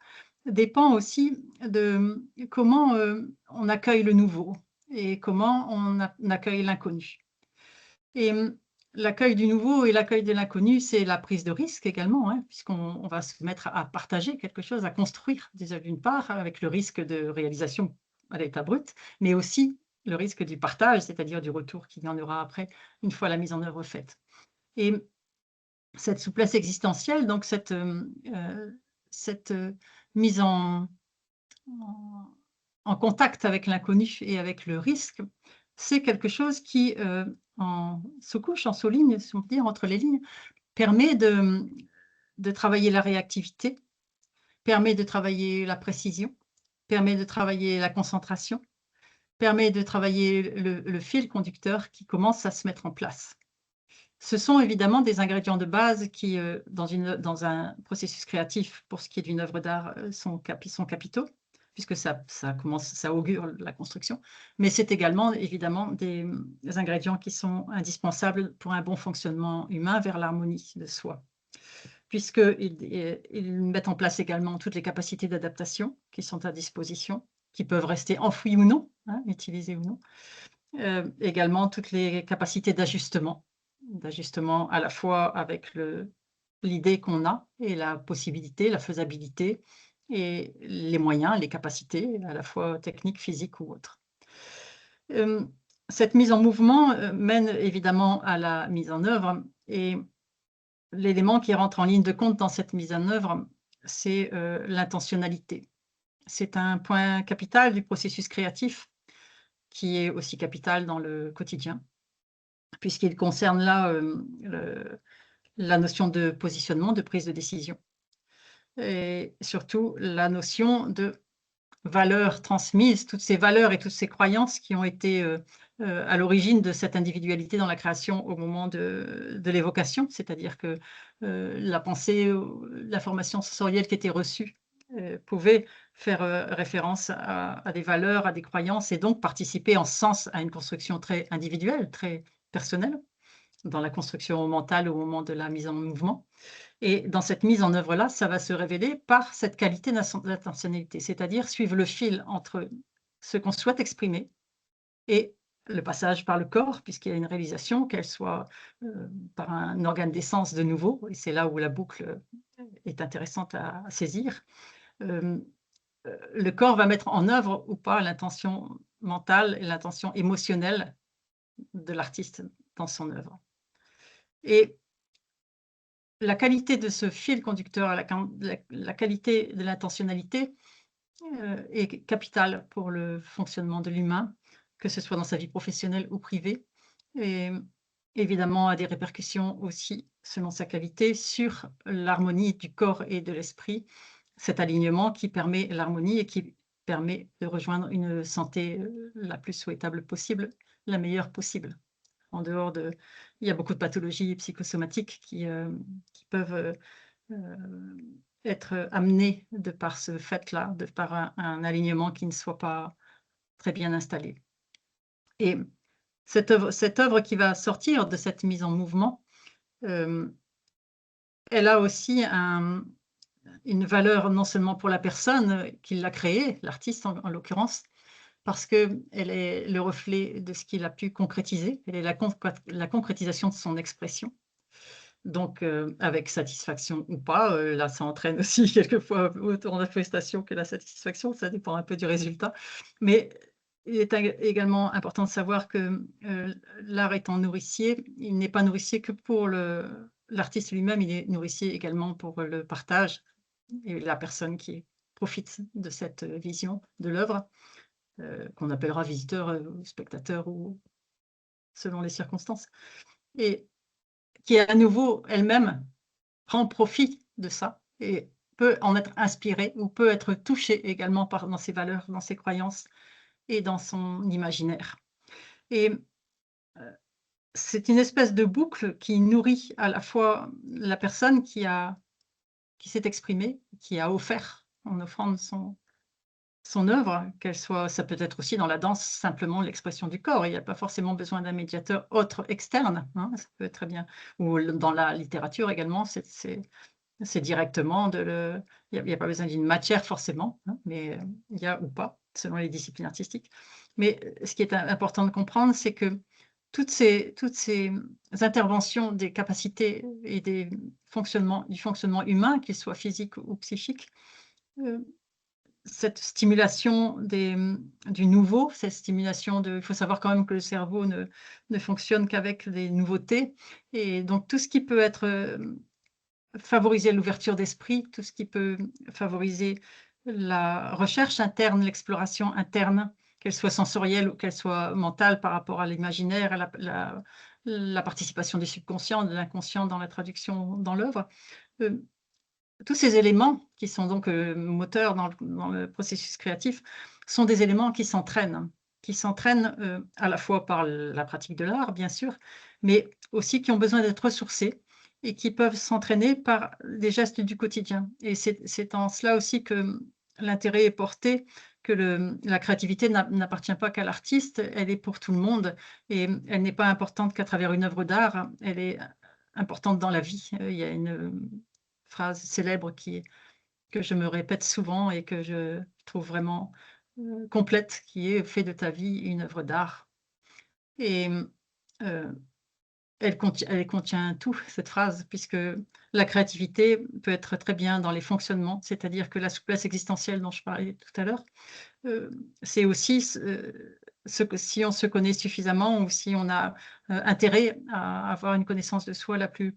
dépend aussi de comment on accueille le nouveau et comment on accueille l'inconnu. Et l'accueil du nouveau et l'accueil de l'inconnu, c'est la prise de risque également, hein, puisqu'on va se mettre à partager quelque chose, à construire, déjà d'une part, avec le risque de réalisation à l'état brut, mais aussi le risque du partage, c'est-à-dire du retour qu'il y en aura après, une fois la mise en œuvre faite. Et cette souplesse existentielle, donc cette mise en contact avec l'inconnu et avec le risque, c'est quelque chose qui, en sous-couche, en sous-ligne, si on peut dire, entre les lignes, permet de travailler la réactivité, permet de travailler la précision, permet de travailler la concentration, permet de travailler le fil conducteur qui commence à se mettre en place. Ce sont évidemment des ingrédients de base qui, dans un processus créatif, pour ce qui est d'une œuvre d'art, sont capitaux, puisque ça augure la construction. Mais c'est également évidemment des ingrédients qui sont indispensables pour un bon fonctionnement humain vers l'harmonie de soi, puisqu'ils mettent en place également toutes les capacités d'adaptation qui sont à disposition, qui peuvent rester enfouies ou non, hein, utilisées ou non. Également toutes les capacités d'ajustement à la fois avec l'idée qu'on a et la possibilité, la faisabilité et les moyens, les capacités, à la fois techniques, physiques ou autres. Cette mise en mouvement mène évidemment à la mise en œuvre, et l'élément qui rentre en ligne de compte dans cette mise en œuvre, c'est l'intentionnalité. C'est un point capital du processus créatif qui est aussi capital dans le quotidien, puisqu'il concerne là la notion de positionnement, de prise de décision, et surtout la notion de valeurs transmises, toutes ces valeurs et toutes ces croyances qui ont été à l'origine de cette individualité dans la création au moment de l'évocation, c'est-à-dire que la pensée, l'information sensorielle qui était reçue pouvait faire référence à des valeurs, à des croyances, et donc participer en ce sens à une construction très individuelle, très personnelle, dans la construction mentale au moment de la mise en mouvement. Et dans cette mise en œuvre-là, ça va se révéler par cette qualité d'intentionnalité, c'est-à-dire suivre le fil entre ce qu'on souhaite exprimer et le passage par le corps, puisqu'il y a une réalisation, qu'elle soit par un organe d'essence de nouveau, et c'est là où la boucle est intéressante à saisir. Le corps va mettre en œuvre ou pas l'intention mentale et l'intention émotionnelle de l'artiste dans son œuvre. Et la qualité de ce fil conducteur, la qualité de l'intentionnalité est capitale pour le fonctionnement de l'humain, que ce soit dans sa vie professionnelle ou privée, et évidemment a des répercussions aussi, selon sa qualité, sur l'harmonie du corps et de l'esprit, cet alignement qui permet l'harmonie et qui permet de rejoindre une santé la plus souhaitable possible, la meilleure possible. En dehors de, il y a beaucoup de pathologies psychosomatiques qui peuvent être amenées de par ce fait-là, de par un alignement qui ne soit pas très bien installé. Et cette œuvre qui va sortir de cette mise en mouvement, elle a aussi une valeur non seulement pour la personne qui l'a créée, l'artiste en l'occurrence, parce qu'elle est le reflet de ce qu'il a pu concrétiser, elle est la concrétisation de son expression. Donc, avec satisfaction ou pas, là, ça entraîne aussi quelquefois autant la prestation que la satisfaction, ça dépend un peu du résultat. Mais il est également important de savoir que l'art étant nourricier, il n'est pas nourricier que pour l'artiste lui-même, il est nourricier également pour le partage et la personne qui profite de cette vision de l'œuvre. Qu'on appellera visiteur ou spectateur, ou selon les circonstances, et qui à nouveau elle-même prend profit de ça et peut en être inspirée ou peut être touchée également dans ses valeurs, dans ses croyances et dans son imaginaire. Et c'est une espèce de boucle qui nourrit à la fois la personne qui s'est exprimée, qui a offert en offrant son œuvre, qu'elle soit, ça peut être aussi dans la danse simplement l'expression du corps. Il n'y a pas forcément besoin d'un médiateur autre externe, hein, ça peut être très bien. Ou dans la littérature également, c'est directement il n'y a pas besoin d'une matière forcément, hein, mais il y a ou pas, selon les disciplines artistiques. Mais ce qui est important de comprendre, c'est que toutes ces interventions des capacités et du fonctionnement humain, qu'il soit physique ou psychique, cette stimulation du nouveau, cette stimulation il faut savoir quand même que le cerveau ne fonctionne qu'avec des nouveautés, et donc tout ce qui peut être favoriser l'ouverture d'esprit, tout ce qui peut favoriser la recherche interne, l'exploration interne, qu'elle soit sensorielle ou qu'elle soit mentale par rapport à l'imaginaire, à la participation du subconscient, de l'inconscient dans la traduction dans l'œuvre. Tous ces éléments qui sont donc moteurs dans le processus créatif sont des éléments qui s'entraînent à la fois par la pratique de l'art, bien sûr, mais aussi qui ont besoin d'être ressourcés et qui peuvent s'entraîner par des gestes du quotidien. Et c'est en cela aussi que l'intérêt est porté, que la créativité n'appartient pas qu'à l'artiste, elle est pour tout le monde, et elle n'est pas importante qu'à travers une œuvre d'art, elle est importante dans la vie. Il y a une phrase célèbre que je me répète souvent et que je trouve vraiment complète, qui est « fais de ta vie une œuvre d'art ». Et elle contient tout, cette phrase, puisque la créativité peut être très bien dans les fonctionnements, c'est-à-dire que la souplesse existentielle dont je parlais tout à l'heure, c'est aussi si on se connaît suffisamment ou si on a intérêt à avoir une connaissance de soi la plus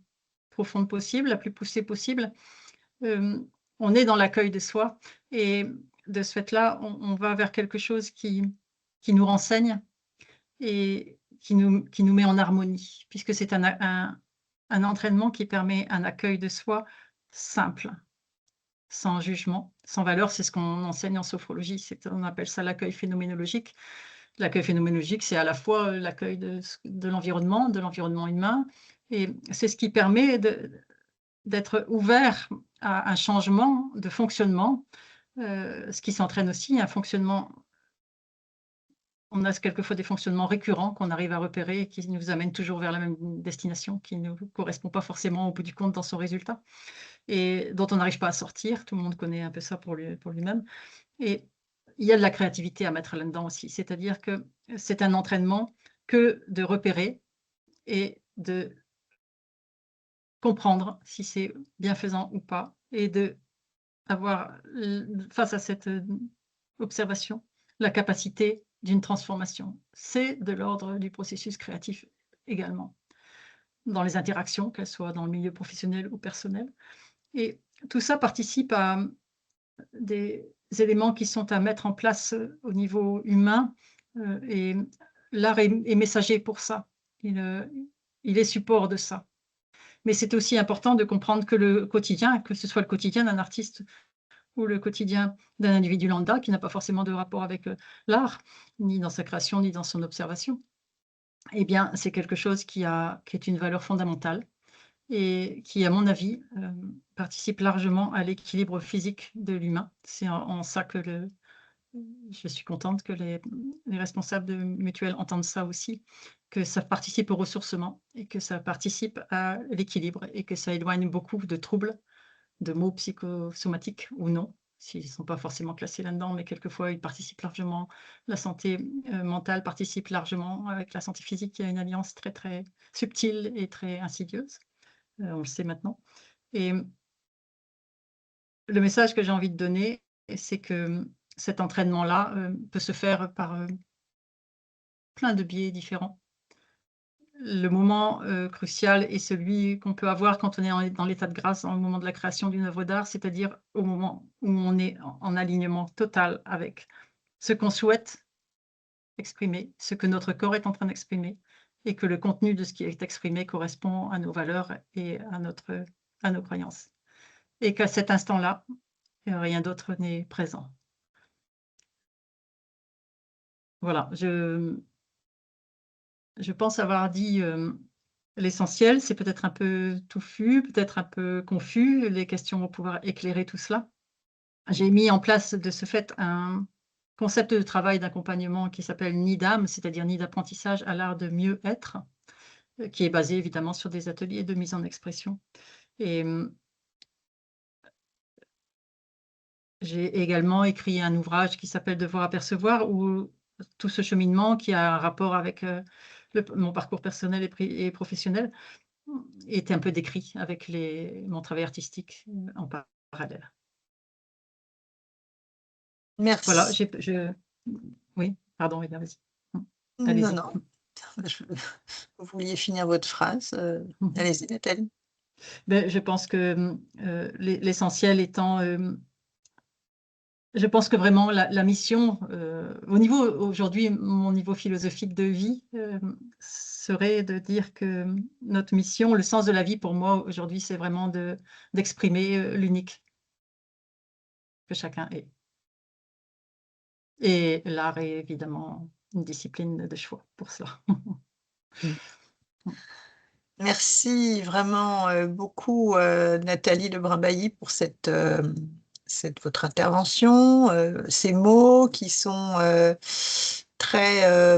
profonde possible, la plus poussée possible, on est dans l'accueil de soi, et de ce fait-là, on va vers quelque chose qui nous renseigne et qui nous met en harmonie, puisque c'est un entraînement qui permet un accueil de soi simple, sans jugement, sans valeur. C'est ce qu'on enseigne en sophrologie, on appelle ça l'accueil phénoménologique. L'accueil phénoménologique, c'est à la fois l'accueil de l'environnement humain, et c'est ce qui permet d'être ouvert à un changement de fonctionnement, ce qui s'entraîne aussi, un fonctionnement. On a quelquefois des fonctionnements récurrents qu'on arrive à repérer et qui nous amènent toujours vers la même destination, qui ne correspond pas forcément au bout du compte dans son résultat et dont on n'arrive pas à sortir. Tout le monde connaît un peu ça pour lui-même. Et il y a de la créativité à mettre là-dedans aussi, c'est-à-dire que c'est un entraînement que de repérer et de comprendre si c'est bienfaisant ou pas, et avoir face à cette observation la capacité d'une transformation. C'est de l'ordre du processus créatif également, dans les interactions, qu'elles soient dans le milieu professionnel ou personnel. Et tout ça participe à des éléments qui sont à mettre en place au niveau humain, et l'art est messager pour ça. Il est support de ça. Mais c'est aussi important de comprendre que le quotidien, que ce soit le quotidien d'un artiste ou le quotidien d'un individu lambda qui n'a pas forcément de rapport avec l'art, ni dans sa création, ni dans son observation, eh bien, c'est quelque chose qui est une valeur fondamentale et qui, à mon avis, participe largement à l'équilibre physique de l'humain. C'est en ça que je suis contente que les responsables de mutuelles entendent ça aussi, que ça participe au ressourcement et que ça participe à l'équilibre et que ça éloigne beaucoup de troubles, de maux psychosomatiques ou non, s'ils ne sont pas forcément classés là-dedans, mais quelquefois ils participent largement. La santé mentale participe largement avec la santé physique. Il y a une alliance très très subtile et très insidieuse, on le sait maintenant. Et le message que j'ai envie de donner, c'est que cet entraînement-là peut se faire par plein de biais différents. Le moment crucial est celui qu'on peut avoir quand on est dans l'état de grâce, au moment de la création d'une œuvre d'art, c'est-à-dire au moment où on est en alignement total avec ce qu'on souhaite exprimer, ce que notre corps est en train d'exprimer, et que le contenu de ce qui est exprimé correspond à nos valeurs et à nos croyances. Et qu'à cet instant-là, rien d'autre n'est présent. Voilà, je pense avoir dit l'essentiel. C'est peut-être un peu touffu, peut-être un peu confus. Les questions vont pouvoir éclairer tout cela. J'ai mis en place de ce fait un concept de travail d'accompagnement qui s'appelle NIDAM, c'est-à-dire Nid d'apprentissage à l'art de mieux être, qui est basé évidemment sur des ateliers de mise en expression. Et j'ai également écrit un ouvrage qui s'appelle Devoir à percevoir, où tout ce cheminement qui a un rapport avec mon parcours personnel et professionnel est un peu décrit avec mon travail artistique en parallèle. Voilà, Merci. oui, pardon, Eda, vas-y. Non, Allez-y. non. Vous vouliez finir votre phrase. Allez-y, Nathalie. Ben, je pense que l'essentiel étant, je pense que vraiment la mission, aujourd'hui, mon niveau philosophique de vie serait de dire que notre mission, le sens de la vie pour moi aujourd'hui, c'est vraiment d'exprimer l'unique que chacun est. Et l'art est évidemment une discipline de choix pour cela. Merci vraiment beaucoup, Nathalie Lebrun-Bailly, pour votre intervention, ces mots qui sont très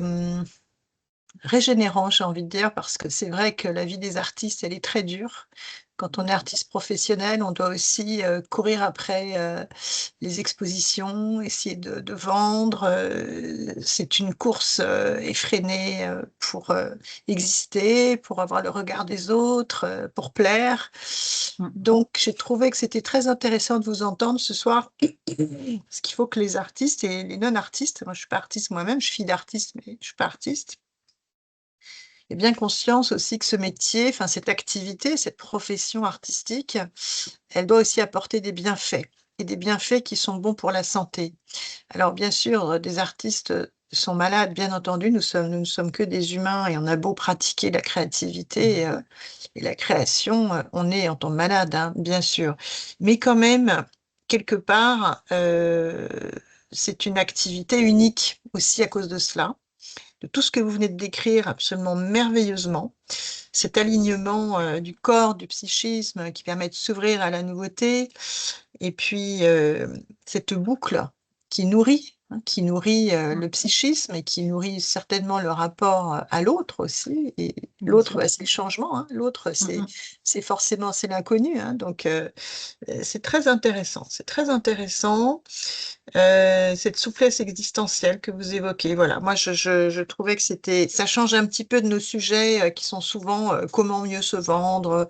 régénérants, j'ai envie de dire, parce que c'est vrai que la vie des artistes, elle est très dure. Quand on est artiste professionnel, on doit aussi courir après les expositions, essayer de vendre. C'est une course effrénée pour exister, pour avoir le regard des autres, pour plaire. Donc, j'ai trouvé que c'était très intéressant de vous entendre ce soir, parce qu'il faut que les artistes et les non-artistes, moi je suis pas artiste moi-même, je suis fille d'artiste, mais je suis pas artiste, aient bien conscience aussi que ce métier, enfin cette activité, cette profession artistique, elle doit aussi apporter des bienfaits, et des bienfaits qui sont bons pour la santé. Alors bien sûr, des artistes sont malades, bien entendu, nous ne sommes que des humains et on a beau pratiquer la créativité et la création, on tombe malade, hein, bien sûr. Mais quand même, quelque part, c'est une activité unique aussi à cause de cela, de tout ce que vous venez de décrire absolument merveilleusement. Cet alignement du corps, du psychisme qui permet de s'ouvrir à la nouveauté, et puis cette boucle qui nourrit, hein, le psychisme et qui nourrit certainement le rapport à l'autre aussi. Et Bien l'autre, sûr. bah, c'est le changement, hein. L'autre, c'est forcément c'est l'inconnu, hein. Donc c'est très intéressant. C'est très intéressant. Cette souplesse existentielle que vous évoquez. Voilà, moi je trouvais que ça change un petit peu de nos sujets qui sont souvent comment mieux se vendre,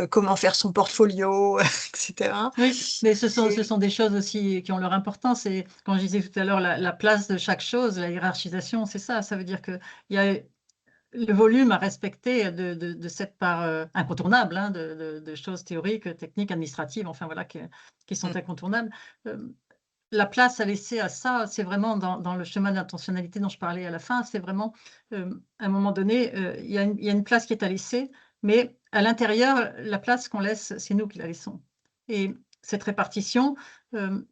comment faire son portfolio, etc. Oui, mais ce Et sont des choses aussi qui ont leur importance. Et quand je disais tout à l'heure la place de chaque chose, la hiérarchisation, c'est ça. Ça veut dire qu'il y a le volume à respecter de cette part incontournable, hein, de choses théoriques, techniques, administratives, enfin voilà, qui sont incontournables. La place à laisser à ça, c'est vraiment dans le chemin d'intentionnalité dont je parlais à la fin, c'est vraiment, à un moment donné, il y a une place qui est à laisser, mais à l'intérieur, la place qu'on laisse, c'est nous qui la laissons. Et cette répartition, hem,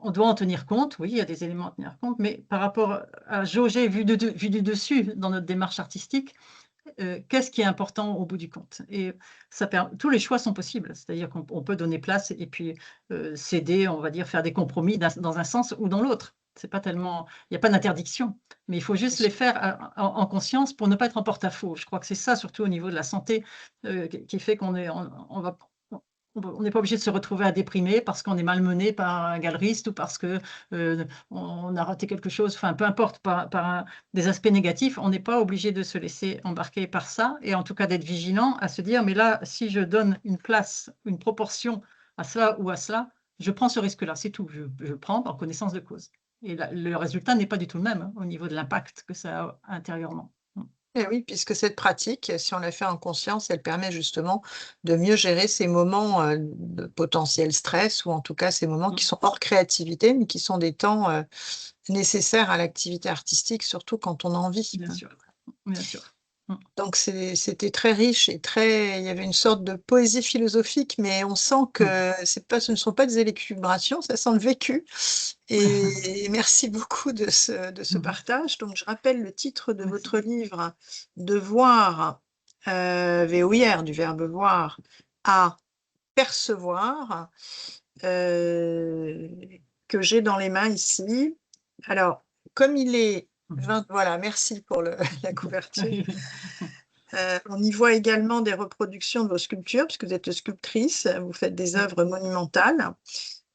on doit en tenir compte, oui, il y a des éléments à tenir compte, mais par rapport à jauger vu du dessus dans notre démarche artistique, qu'est-ce qui est important au bout du compte? Et tous les choix sont possibles, c'est-à-dire qu'on peut donner place et puis céder, on va dire, faire des compromis dans un sens ou dans l'autre. C'est pas tellement, il n'y a pas d'interdiction, mais il faut juste les faire en conscience pour ne pas être en porte-à-faux. Je crois que c'est ça, surtout au niveau de la santé, qui fait on n'est pas obligé de se retrouver à déprimer parce qu'on est malmené par un galeriste ou parce que on a raté quelque chose, enfin peu importe, des aspects négatifs, on n'est pas obligé de se laisser embarquer par ça et en tout cas d'être vigilant à se dire mais là, si je donne une place, une proportion à cela ou à cela, je prends ce risque-là, c'est tout. Je prends en connaissance de cause. Et le résultat n'est pas du tout le même hein, au niveau de l'impact que ça a intérieurement. Eh oui, puisque cette pratique, si on la fait en conscience, elle permet justement de mieux gérer ces moments de potentiel stress, ou en tout cas ces moments qui sont hors créativité, mais qui sont des temps nécessaires à l'activité artistique, surtout quand on en vit. Bien sûr, bien sûr. Donc c'était très riche et il y avait une sorte de poésie philosophique, mais on sent que ce ne sont pas des élucubrations, ça sent le vécu. Et merci beaucoup de ce partage. Donc je rappelle le titre de Merci. votre livre, De voir, VOIR, du verbe voir, à percevoir, que j'ai dans les mains ici. Alors, comme il est voilà, merci pour la couverture. On y voit également des reproductions de vos sculptures, puisque vous êtes sculptrice, vous faites des œuvres monumentales.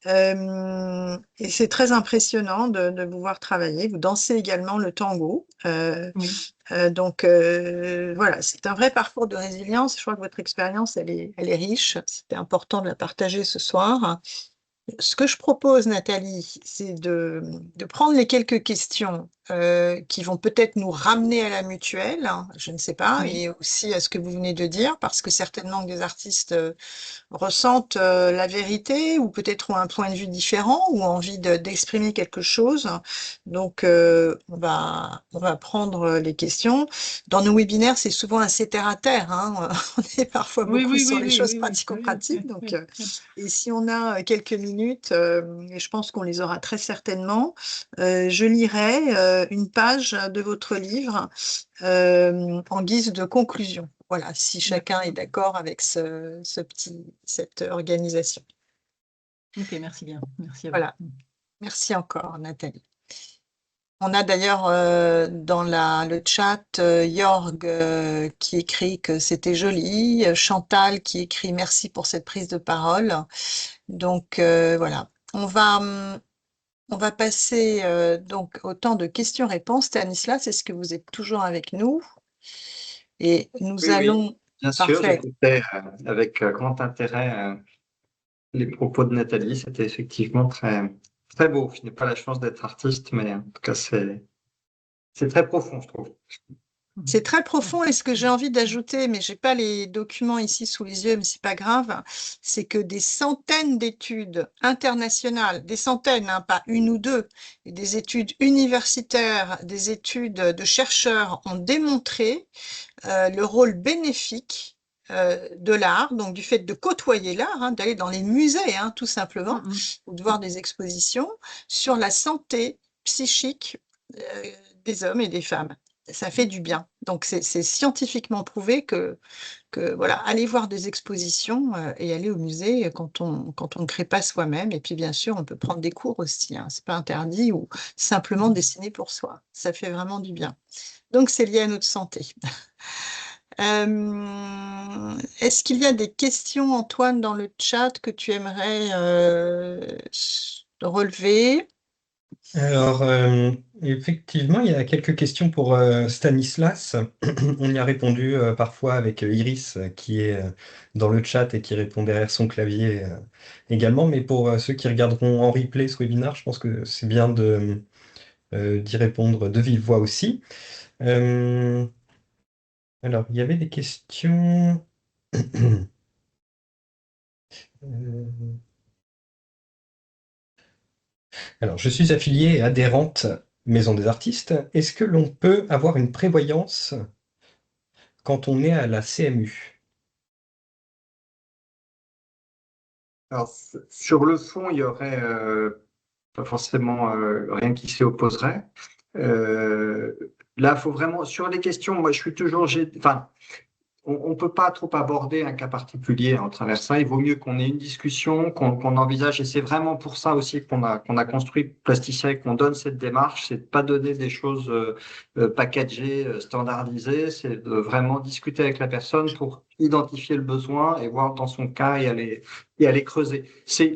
Et c'est très impressionnant de vous voir travailler. Vous dansez également le tango. Oui. Donc voilà, c'est un vrai parcours de résilience. Je crois que votre expérience, elle est riche. C'était important de la partager ce soir. Ce que je propose, Nathalie, c'est de prendre les quelques questions qui vont peut-être nous ramener à la mutuelle, hein, je ne sais pas, Oui. et aussi à ce que vous venez de dire, parce que certainement que des artistes ressentent la vérité ou peut-être ont un point de vue différent ou envie d'exprimer quelque chose. Donc, on va prendre les questions. Dans nos webinaires, c'est souvent assez terre à terre, hein. On est parfois Oui, beaucoup oui, sur oui, les oui, choses oui, oui, oui, pratico-pratiques. Donc, oui, oui. et si on a quelques minutes, et je pense qu'on les aura très certainement, je lirai une page de votre livre en guise de conclusion. Voilà, si chacun est D'accord. d'accord avec cette organisation. Ok, merci bien. Merci à vous. Voilà, merci encore, Nathalie. On a d'ailleurs dans le chat Jorg qui écrit que c'était joli, Chantal qui écrit merci pour cette prise de parole. Donc voilà, on va passer donc au temps de questions-réponses. Stanislas, est-ce que vous êtes toujours avec nous? Et nous Oui, oui, allons... bien sûr, Parfait. j'écoutais avec grand intérêt les propos de Nathalie. C'était effectivement très, très beau. Je n'ai pas la chance d'être artiste, mais en tout cas, c'est très profond, je trouve. C'est très profond et ce que j'ai envie d'ajouter, mais j'ai pas les documents ici sous les yeux, mais c'est pas grave, c'est que des centaines d'études internationales, des centaines, hein, pas une ou deux, et des études universitaires, des études de chercheurs ont démontré le rôle bénéfique de l'art, donc du fait de côtoyer l'art, hein, d'aller dans les musées, hein, tout simplement, ou de voir des expositions sur la santé psychique des hommes et des femmes. Ça fait du bien. Donc, c'est scientifiquement prouvé que voilà, aller voir des expositions et aller au musée quand on ne crée pas soi-même. Et puis, bien sûr, on peut prendre des cours aussi, hein, c'est pas interdit, ou simplement dessiner pour soi. Ça fait vraiment du bien. Donc, c'est lié à notre santé. Est-ce qu'il y a des questions, Antoine, dans le chat que tu aimerais relever? Alors, effectivement, il y a quelques questions pour Stanislas. On y a répondu parfois avec Iris qui est dans le chat et qui répond derrière son clavier également. Mais pour ceux qui regarderont en replay ce webinaire, je pense que c'est bien d'y répondre de vive voix aussi. Euh, alors, il y avait des questions. Euh, Alors, je suis affiliée et adhérente Maison des artistes. Est-ce que l'on peut avoir une prévoyance quand on est à la CMU? Alors, sur le fond, il y aurait pas forcément rien qui s'y opposerait. Là, il faut vraiment, sur les questions, moi, je suis toujours, enfin, on ne peut pas trop aborder un cas particulier en travers ça. Il vaut mieux qu'on ait une discussion, qu'on envisage. Et c'est vraiment pour ça aussi qu'on a construit Plasticien et qu'on donne cette démarche. C'est de pas donner des choses packagées, standardisées. C'est de vraiment discuter avec la personne pour identifier le besoin et voir dans son cas et aller creuser.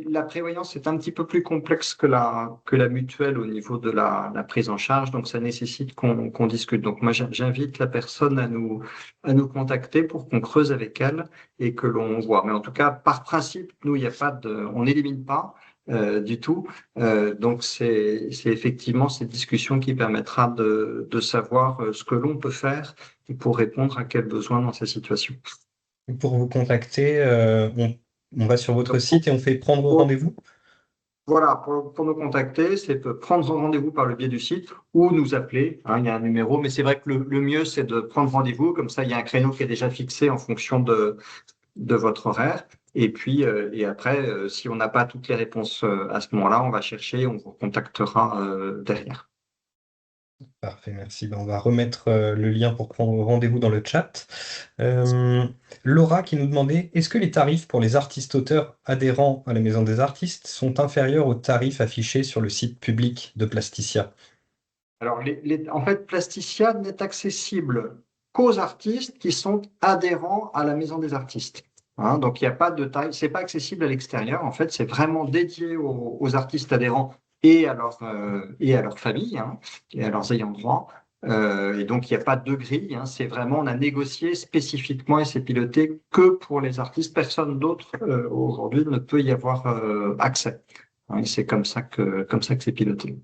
La prévoyance est un petit peu plus complexe que la mutuelle au niveau de la prise en charge. Donc, ça nécessite qu'on discute. Donc, moi, j'invite la personne à nous contacter pour qu'on creuse avec elle et que l'on voit. Mais en tout cas, par principe, nous, il n'y a pas on n'élimine pas du tout. Donc, c'est effectivement cette discussion qui permettra de savoir ce que l'on peut faire pour répondre à quel besoin dans ces situations. Pour vous contacter, on va sur votre Donc, site et on fait prendre pour, rendez-vous? Voilà, pour nous contacter, c'est de prendre rendez-vous par le biais du site ou nous appeler, hein, il y a un numéro, mais c'est vrai que le mieux, c'est de prendre rendez-vous, comme ça, il y a un créneau qui est déjà fixé en fonction de votre horaire. Et puis, et après, si on n'a pas toutes les réponses à ce moment-là, on va chercher, on vous contactera derrière. Parfait, merci. Ben, on va remettre le lien pour prendre rendez-vous dans le chat. Euh, Laura qui nous demandait, est-ce que les tarifs pour les artistes-auteurs adhérents à la Maison des Artistes sont inférieurs aux tarifs affichés sur le site public de Plasticia? Alors, en fait, Plasticia n'est accessible qu'aux artistes qui sont adhérents à la Maison des Artistes. Hein, donc, il n'y a pas de tarif, c'est pas accessible à l'extérieur. En fait, c'est vraiment dédié aux artistes adhérents et à leur famille, hein, et à leurs ayants droit. Et donc, il n'y a pas de grille. Hein, c'est vraiment, on a négocié spécifiquement et c'est piloté que pour les artistes. Personne d'autre aujourd'hui ne peut y avoir accès. Hein, et c'est comme ça que c'est piloté.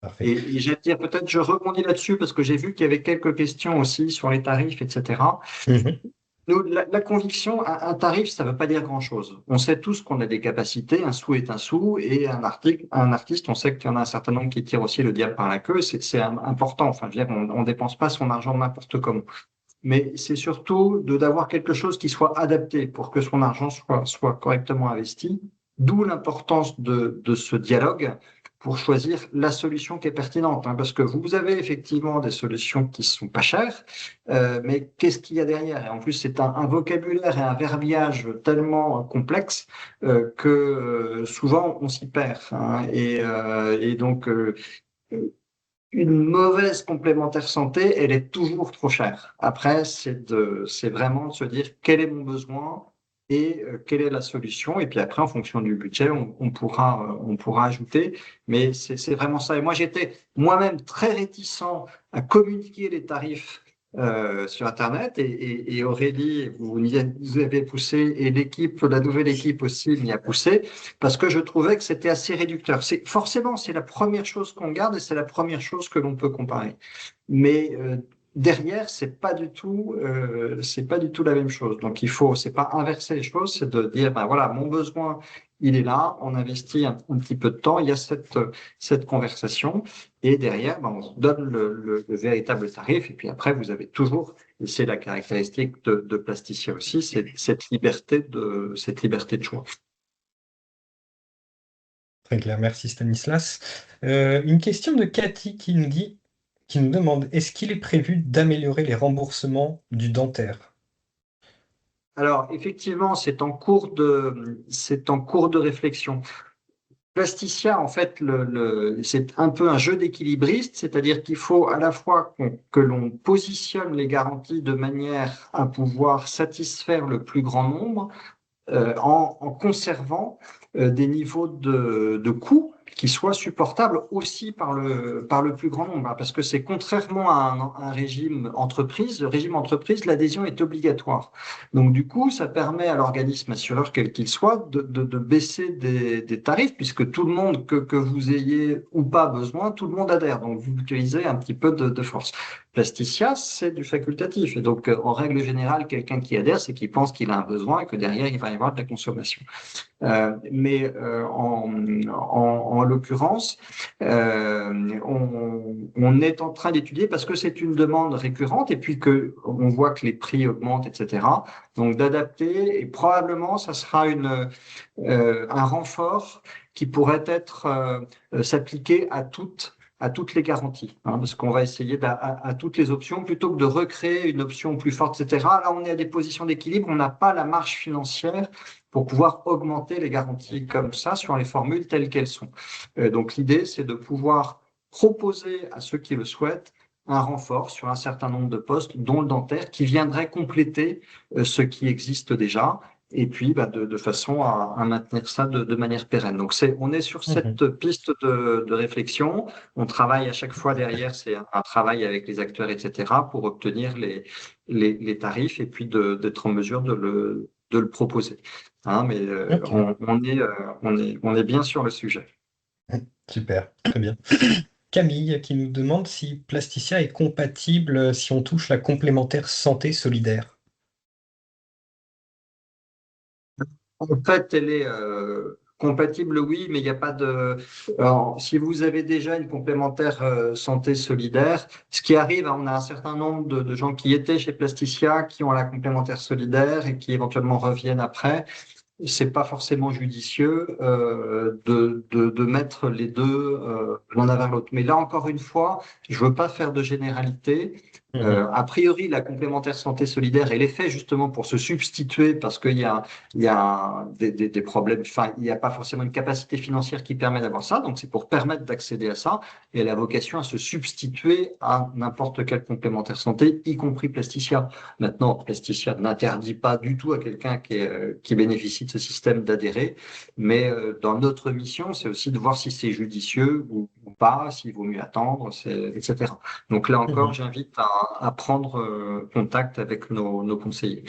Parfait. Et j'allais dire, peut-être je rebondis là-dessus parce que j'ai vu qu'il y avait quelques questions aussi sur les tarifs, etc. Mhm. Nous, la conviction, un tarif, ça ne veut pas dire grand-chose. On sait tous qu'on a des capacités, un sou est un sou, et un artiste, on sait qu'il y en a un certain nombre qui tirent aussi le diable par la queue, c'est important. Enfin, je veux dire, on ne dépense pas son argent n'importe comment. Mais c'est surtout d'avoir quelque chose qui soit adapté pour que son argent soit correctement investi, d'où l'importance de ce dialogue pour choisir la solution qui est pertinente. Hein, parce que vous avez effectivement des solutions qui sont pas chères, mais qu'est-ce qu'il y a derrière? Et en plus, c'est un vocabulaire et un verbiage tellement complexe que souvent on s'y perd. Hein, et donc, une mauvaise complémentaire santé, elle est toujours trop chère. Après, c'est vraiment de se dire quel est mon besoin et quelle est la solution. Et puis après, en fonction du budget, on pourra ajouter. Mais c'est vraiment ça. Et moi, j'étais moi-même très réticent à communiquer les tarifs sur Internet. Et Aurélie, vous avez poussé, et l'équipe, la nouvelle équipe aussi, m'y a poussé parce que je trouvais que c'était assez réducteur. Forcément, c'est la première chose qu'on garde et c'est la première chose que l'on peut comparer. Mais derrière, c'est pas du tout la même chose. Donc c'est pas inverser les choses, c'est de dire, ben voilà, mon besoin, il est là, on investit un petit peu de temps, il y a cette conversation, et derrière, ben, on donne le véritable tarif, et puis après, vous avez toujours, et c'est la caractéristique de Plasticia aussi, c'est cette liberté de choix. Très clair, merci Stanislas. Une question de Cathy qui nous demande, est-ce qu'il est prévu d'améliorer les remboursements du dentaire? Alors, effectivement, c'est en cours de réflexion. Plasticia, en fait, c'est un peu un jeu d'équilibriste, c'est-à-dire qu'il faut à la fois que l'on positionne les garanties de manière à pouvoir satisfaire le plus grand nombre, en conservant des niveaux de coûts qui soient supportables aussi par le plus grand nombre. Hein, parce que c'est contrairement à un régime entreprise, le régime entreprise, l'adhésion est obligatoire. Donc du coup, ça permet à l'organisme assureur, quel qu'il soit, de baisser des tarifs, puisque tout le monde, que vous ayez ou pas besoin, tout le monde adhère. Donc vous utilisez un petit peu de force. Plasticia, c'est du facultatif. Et donc, en règle générale, quelqu'un qui adhère, c'est qu'il pense qu'il a un besoin et que derrière, il va y avoir de la consommation. Mais en l'occurrence, on est en train d'étudier parce que c'est une demande récurrente et puis que on voit que les prix augmentent, etc. Donc, d'adapter et probablement, ça sera un renfort qui pourrait être s'appliquer à toutes les garanties, hein, parce qu'on va essayer à toutes les options plutôt que de recréer une option plus forte, etc. Là, on est à des positions d'équilibre, on n'a pas la marge financière pour pouvoir augmenter les garanties comme ça sur les formules telles qu'elles sont. Donc, l'idée, c'est de pouvoir proposer à ceux qui le souhaitent un renfort sur un certain nombre de postes, dont le dentaire, qui viendrait compléter ce qui existe déjà et puis bah, de façon à maintenir ça de manière pérenne. Donc on est sur Mhm. cette piste de réflexion. On travaille à chaque fois derrière, c'est un travail avec les acteurs, etc., pour obtenir les tarifs et puis d'être en mesure de le proposer. Hein, mais Ok, on est bien sur le sujet. super, très bien. Camille qui nous demande si Plasticia est compatible si on touche la complémentaire santé solidaire. En fait, Compatible, oui, mais il n'y a pas de. Alors, si vous avez déjà une complémentaire santé solidaire, ce qui arrive, on a un certain nombre de gens qui étaient chez Plasticia, qui ont la complémentaire solidaire et qui éventuellement reviennent après. C'est pas forcément judicieux de mettre les deux l'un vers l'autre. Mais là, encore une fois, je veux pas faire de généralité. A priori, la complémentaire santé solidaire, elle est faite justement pour se substituer parce il y a des problèmes. Enfin, il n'y a pas forcément une capacité financière qui permet d'avoir ça. Donc, c'est pour permettre d'accéder à ça. Et elle a vocation à se substituer à n'importe quel complémentaire santé, y compris Plasticia. Maintenant, Plasticia n'interdit pas du tout à quelqu'un qui bénéficie de ce système d'adhérer, mais dans notre mission, c'est aussi de voir si c'est judicieux ou pas, s'il vaut mieux attendre, etc. Donc là encore, j'invite à prendre contact avec nos conseillers.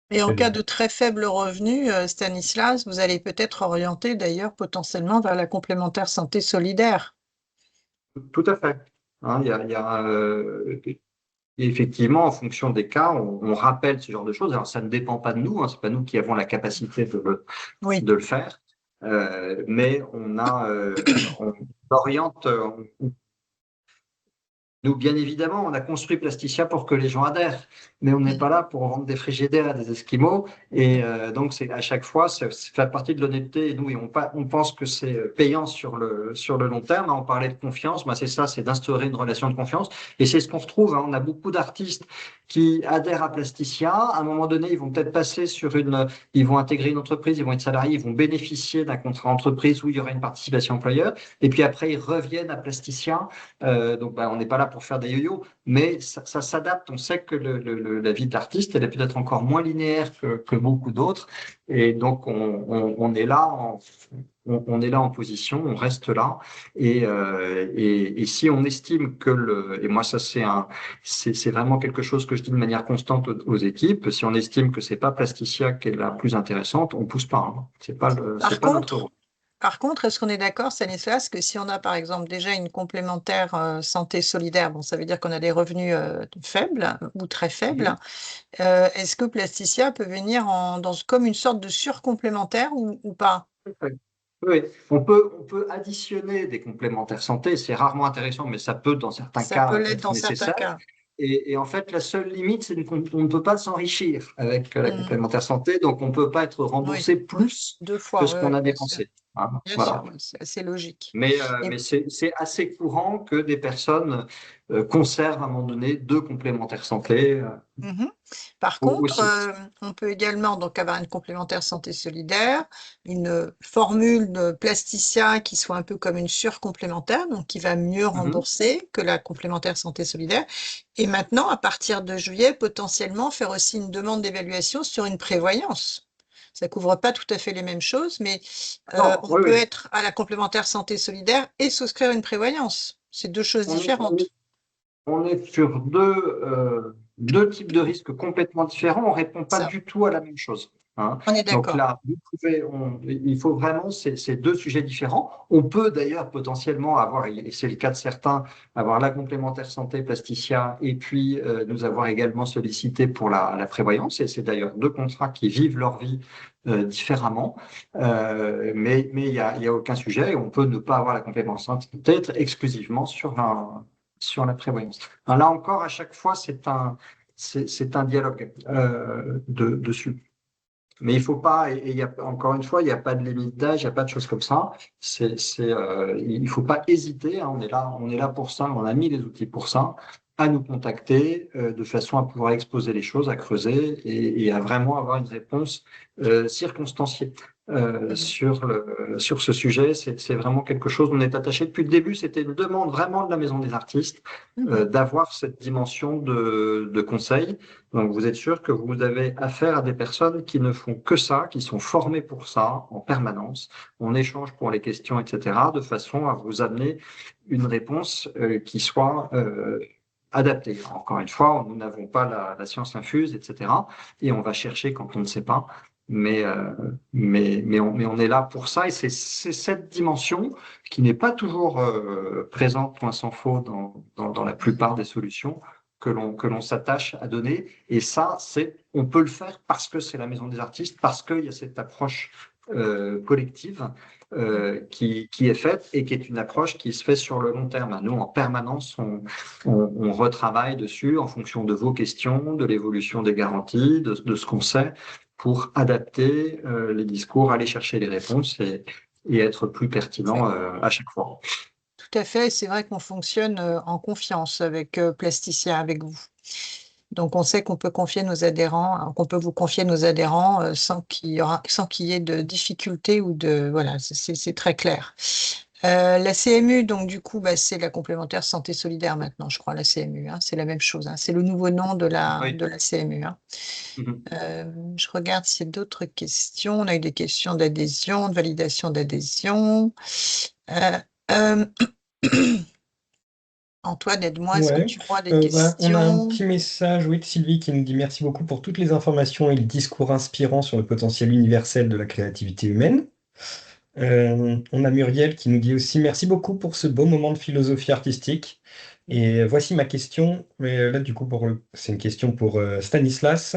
Et en Très cas bien. de très faible revenu, Stanislas, vous allez peut-être orienter d'ailleurs potentiellement vers la complémentaire santé solidaire. Tout à fait. Hein, et effectivement, en fonction des cas, on rappelle ce genre de choses. Alors, ça ne dépend pas de nous, hein, c'est pas nous qui avons la capacité Oui. de le faire, mais on oriente. Nous, bien évidemment, on a construit Plasticia pour que les gens adhèrent, mais on n'est pas là pour vendre des frigidaires à des Esquimaux. Et donc, c'est à chaque fois, ça fait partie de l'honnêteté. Et nous, on pense que c'est payant sur le long terme. On parlait de confiance, c'est ça, c'est d'instaurer une relation de confiance. Et c'est ce qu'on retrouve. On a beaucoup d'artistes qui adhèrent à Plasticia. À un moment donné, ils vont peut-être passer ils vont intégrer une entreprise, ils vont être salariés, ils vont bénéficier d'un contrat entreprise où il y aura une participation employeur. Et puis après, ils reviennent à Plasticia. Donc, on n'est pas là pour faire des yo-yo, mais ça s'adapte. On sait que la vie de l'artiste, elle est peut-être encore moins linéaire que beaucoup d'autres. Et donc, on est là on est là en position, on reste là. Et si on estime et moi, ça, c'est vraiment quelque chose que je dis de manière constante aux équipes. Si on estime que c'est pas Plasticia qui est la plus intéressante, on pousse pas. Hein. C'est pas notre rôle. Par contre, est-ce qu'on est d'accord, Stanislas, que si on a par exemple déjà une complémentaire santé solidaire, bon, ça veut dire qu'on a des revenus faibles ou très faibles, est-ce que Plasticia peut venir comme une sorte de surcomplémentaire ou pas? Oui, on peut additionner des complémentaires santé, c'est rarement intéressant, mais ça peut dans certains Ça peut cas l'être être dans certains nécessaire. cas. Et en fait, la seule limite, c'est qu'on ne peut pas s'enrichir avec la Mhm. complémentaire santé, donc on ne peut pas être Oui, remboursé plus 2 que fois, ce oui, qu'on oui, a bien sûr. dépensé. Hein, Bien voilà. sûr, c'est assez logique. Mais c'est assez courant que des personnes conservent à un moment donné deux complémentaires santé Mhm. Par contre, aussi. on peut également donc avoir une complémentaire santé solidaire, une formule de plasticien qui soit un peu comme une surcomplémentaire, donc qui va mieux Mhm. rembourser que la complémentaire santé solidaire. Et maintenant, à partir de juillet, potentiellement faire aussi une demande d'évaluation sur une prévoyance. Ça couvre pas tout à fait les mêmes choses, mais Non, on oui, peut oui. être à la complémentaire santé solidaire et souscrire une prévoyance. C'est deux choses On est, on différentes. est On est sur deux types de risques complètement différents. On ne répond pas Ça, du tout à la même chose. Hein. on est Donc d'accord. là, il faut vraiment ces deux sujets différents. On peut d'ailleurs potentiellement avoir, et c'est le cas de certains, avoir la complémentaire santé Plasticia et puis nous avoir également sollicité pour la prévoyance. Et c'est d'ailleurs deux contrats qui vivent leur vie différemment. Mais il y a aucun sujet. On peut ne pas avoir la complémentaire santé, peut-être exclusivement sur la prévoyance. Alors là encore, à chaque fois, c'est un dialogue dessus. Mais il faut pas, et encore une fois, il n'y a pas de limite d'âge, il n'y a pas de choses comme ça. Il ne faut pas hésiter, hein, on est là pour ça, on a mis les outils pour ça, à nous contacter de façon à pouvoir exposer les choses, à creuser et à vraiment avoir une réponse circonstanciée. Sur ce sujet, c'est vraiment quelque chose dont on est attaché depuis le début. C'était une demande vraiment de la Maison des Artistes Mhm. d'avoir cette dimension de conseil. Donc, vous êtes sûr que vous avez affaire à des personnes qui ne font que ça, qui sont formées pour ça en permanence. On échange pour les questions, etc., de façon à vous amener une réponse qui soit adaptée. Encore une fois, nous n'avons pas la science infuse, etc., et on va chercher quand on ne sait pas. Mais on est là pour ça, et c'est cette dimension qui n'est pas toujours présente, point sans faux, dans la plupart des solutions que l'on s'attache à donner. Et ça, on peut le faire parce que c'est la Maison des Artistes, parce qu'il y a cette approche collective qui est faite et qui est une approche qui se fait sur le long terme. Nous, en permanence, on retravaille dessus en fonction de vos questions, de l'évolution des garanties, de ce qu'on sait, pour adapter les discours, aller chercher les réponses et être plus pertinent à chaque fois. Tout à fait, c'est vrai qu'on fonctionne en confiance avec Plasticien, avec vous. Donc, on sait qu'on peut confier nos adhérents, qu'on peut vous confier nos adhérents sans qu'il y ait de difficultés ou de... Voilà, c'est très clair. La CMU, donc du coup, c'est la complémentaire santé solidaire maintenant, je crois, la CMU. Hein, c'est la même chose. Hein, c'est le nouveau nom de la CMU. Hein. Je regarde s'il y a d'autres questions. On a eu des questions d'adhésion, de validation d'adhésion. Antoine, aide-moi, est-ce que tu vois des questions? On a un petit message, de Sylvie qui nous dit merci beaucoup pour toutes les informations et le discours inspirant sur le potentiel universel de la créativité humaine. On a Muriel qui nous dit aussi merci beaucoup pour ce beau moment de philosophie artistique. Et voici ma question, mais là du coup c'est une question pour Stanislas.